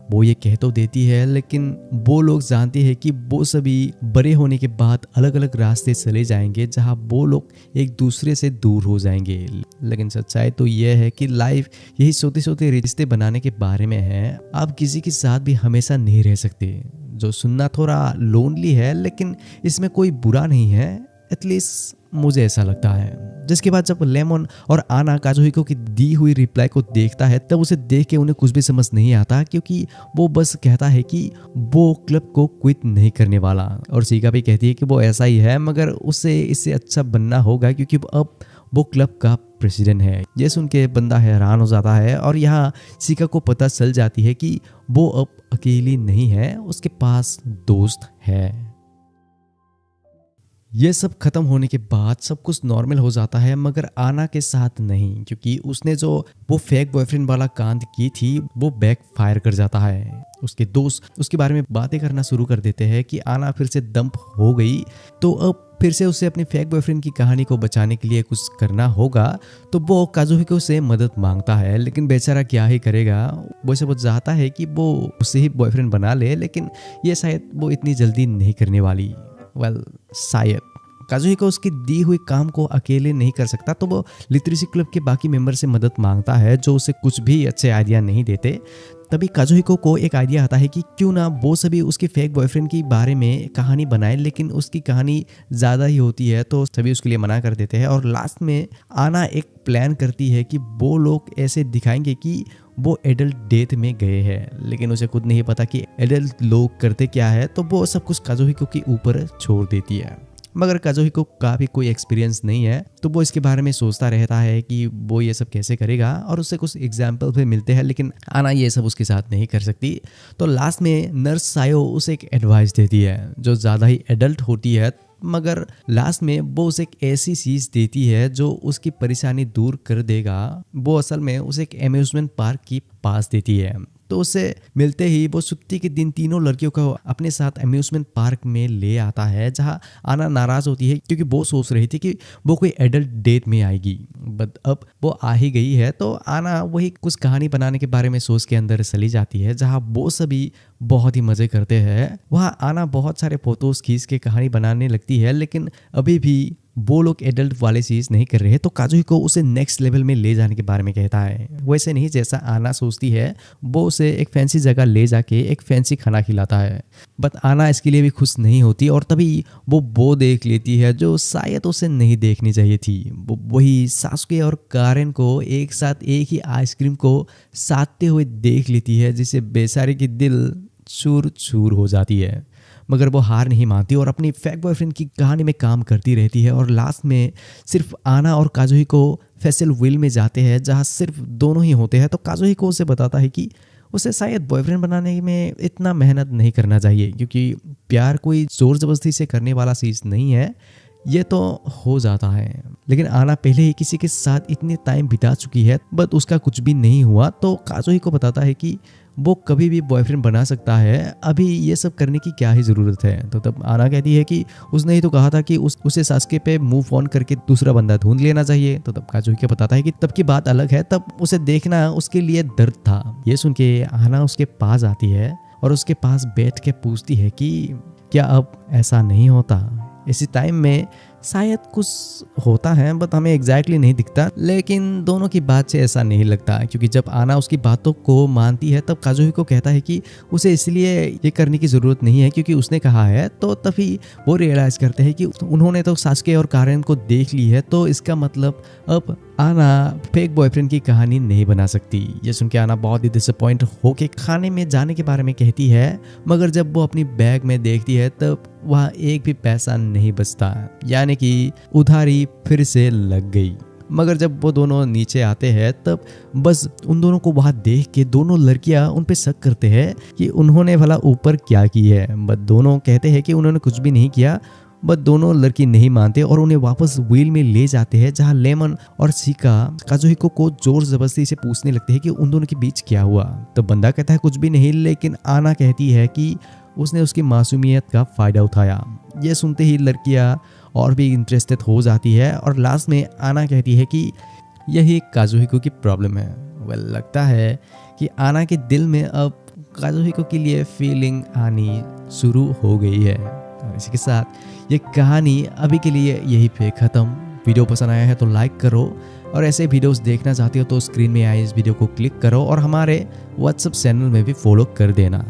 वो ये कह तो देती है, लेकिन वो लोग जानते हैं कि वो सभी बड़े होने के बाद अलग अलग रास्ते चले जाएंगे, जहां वो लोग एक दूसरे से दूर हो जाएंगे। लेकिन सच्चाई तो यह है कि लाइफ यही छोटे छोटे रिश्ते बनाने के बारे में है। आप किसी के साथ भी हमेशा नहीं रह सकते, जो सुनना थोड़ा लोनली है, लेकिन इसमें कोई बुरा नहीं है, एटलीस्ट मुझे ऐसा लगता है। जिसके बाद जब लेमन और आना काजुहिको की दी हुई रिप्लाई को देखता है, तब उसे देख के उन्हें कुछ भी समझ नहीं आता, क्योंकि वो बस कहता है कि वो क्लब को क्विट नहीं करने वाला। और चिका भी कहती है कि वो ऐसा ही है, मगर उसे इससे अच्छा बनना होगा क्योंकि अब वो क्लब का प्रेसिडेंट है। ये सुन के बंदा हैरान हो जाता है और यहाँ चिका को पता चल जाती है कि वो अब अकेली नहीं है, उसके पास दोस्त है। ये सब खत्म होने के बाद सब कुछ नॉर्मल हो जाता है, मगर आना के साथ नहीं, क्योंकि उसने जो वो फेक बॉयफ्रेंड वाला कांड की थी वो बैक फायर कर जाता है। उसके दोस्त उसके बारे में बातें करना शुरू कर देते हैं कि आना फिर से डंप हो गई, तो अब फिर से उसे अपनी फेक बॉयफ्रेंड की कहानी को बचाने के लिए कुछ करना होगा। तो वो काजुहिको से मदद मांगता है, लेकिन बेचारा क्या ही करेगा। वो सब चाहता है कि वो उससे ही बॉयफ्रेंड बना ले, लेकिन ये शायद वो इतनी जल्दी नहीं करने वाली। शायद काजुहिको उसकी दी हुई काम को अकेले नहीं कर सकता, तो वो लिटरेसी क्लब के बाकी मेंबर से मदद मांगता है, जो उसे कुछ भी अच्छे आइडिया नहीं देते। तभी काजुहिको को एक आइडिया आता है कि क्यों ना वो सभी उसके फेक बॉयफ्रेंड के बारे में कहानी बनाए, लेकिन उसकी कहानी ज़्यादा ही होती है, तो सभी उसके लिए मना कर देते हैं। और लास्ट में आना एक प्लान करती है कि वो लोग ऐसे दिखाएंगे कि वो एडल्ट डेथ में गए हैं, लेकिन उसे खुद नहीं पता कि एडल्ट लोग करते क्या है, तो वो सब कुछ काजुहिको के ऊपर छोड़ देती है। मगर काजुहिको का भी कोई एक्सपीरियंस नहीं है, तो वो इसके बारे में सोचता रहता है कि वो ये सब कैसे करेगा, और उससे कुछ एग्जाम्पल भी मिलते हैं, लेकिन आना ये सब उसके साथ नहीं कर सकती। तो लास्ट में नर्स सायो उसे एक एडवाइस देती है जो ज़्यादा ही एडल्ट होती है, मगर लास्ट में वो उसे एक ऐसी चीज देती है जो उसकी परेशानी दूर कर देगा। वो असल में उसे एक अम्यूजमेंट पार्क की पास देती है। तो उसे मिलते ही वो छुट्टी के दिन तीनों लड़कियों को अपने साथ अम्यूजमेंट पार्क में ले आता है, जहां आना नाराज होती है क्योंकि वो सोच रही थी कि वो कोई एडल्ट डेट में आएगी, बट अब वो आ ही गई है। तो आना वही कुछ कहानी बनाने के बारे में सोच के अंदर चली जाती है, जहां वो सभी बहुत ही मजे करते हैं। वहाँ आना बहुत सारे फोटोज खींच के कहानी बनाने लगती है, लेकिन अभी भी वो लोग एडल्ट वाले चीज नहीं कर रहे हैं। तो काजुहिको उसे नेक्स्ट लेवल में ले जाने के बारे में कहता है, वैसे नहीं जैसा आना सोचती है। वो उसे एक फैंसी जगह ले जाके एक फैंसी खाना खिलाता है, बट आना इसके लिए भी खुश नहीं होती। और तभी वो देख लेती है जो शायद उसे नहीं देखनी चाहिए थी। वो वही सासुके और कारेन को एक साथ एक ही आइसक्रीम को साधते हुए देख लेती है, जिससे बेचारे की दिल चूर चूर हो जाती है। मगर वो हार नहीं मानती और अपनी फेक बॉयफ्रेंड की कहानी में काम करती रहती है। और लास्ट में सिर्फ आना और काजुहिको फेसल विल में जाते हैं, जहाँ सिर्फ दोनों ही होते हैं। तो काजुहिको उसे बताता है कि उसे शायद बॉयफ्रेंड बनाने में इतना मेहनत नहीं करना चाहिए, क्योंकि प्यार कोई जोर जबरदस्ती से करने वाला चीज़ नहीं है, ये तो हो जाता है। लेकिन आना पहले ही किसी के साथ इतने टाइम बिता चुकी है, बट उसका कुछ भी नहीं हुआ। तो काजुहिको बताता है कि वो कभी भी बॉयफ्रेंड बना सकता है, अभी ये सब करने की क्या ही ज़रूरत है। तो तब आना कहती है कि उसने ही तो कहा था कि उसे सासुके पे मूव ऑन करके दूसरा बंदा ढूंढ लेना चाहिए। तो तब काजुहिको बताता है कि तब की बात अलग है, तब उसे देखना उसके लिए दर्द था। ये सुन के आना उसके पास आती है और उसके पास बैठ के पूछती है कि क्या अब ऐसा नहीं होता। इसी टाइम में शायद कुछ होता है बट हमें एग्जैक्टली नहीं दिखता। लेकिन दोनों की बात से ऐसा नहीं लगता, क्योंकि जब आना उसकी बातों को मानती है तब काजुहिको कहता है कि उसे इसलिए ये करने की ज़रूरत नहीं है क्योंकि उसने कहा है। तो तभी वो रियलाइज़ करते हैं कि उन्होंने तो सास्के और कारेन को देख ली है, तो इसका मतलब अब आना फेक बॉयफ्रेंड की कहानी नहीं बना सकती। ये सुन के आना बहुत ही डिसअपॉइंट होके खाने में जाने के बारे में कहती है, मगर जब वो अपनी बैग में देखती है तब वहाँ एक भी पैसा नहीं बचता, यानी कि उधारी फिर से लग गई। मगर जब वो दोनों नीचे आते हैं तब बस उन दोनों को वहाँ देख के दोनों लड़कियाँ उन पे शक करते हैं कि उन्होंने भला ऊपर क्या की है। बट दोनों कहते हैं कि उन्होंने कुछ भी नहीं किया। बट दोनों लड़की नहीं मानते और उन्हें वापस व्हील में ले जाते हैं, जहाँ लेमन और शिका काजुहिको को जोर जबरदस्ती से पूछने लगते हैं कि उन दोनों के बीच क्या हुआ। तो बंदा कहता है कुछ भी नहीं, लेकिन आना कहती है कि उसने उसकी मासूमियत का फ़ायदा उठाया। ये सुनते ही लड़कियाँ और भी इंटरेस्टेड हो जाती है और लास्ट में आना कहती है कि यही काजुहिको की प्रॉब्लम है। वेल, लगता है कि आना के दिल में अब काजुहिको के लिए फीलिंग आनी शुरू हो गई है। और इसी के साथ ये कहानी अभी के लिए यही पे ख़त्म। वीडियो पसंद आया है तो लाइक करो, और ऐसे वीडियोस देखना चाहते हो तो स्क्रीन में आए इस वीडियो को क्लिक करो और हमारे व्हाट्सएप चैनल में भी फॉलो कर देना।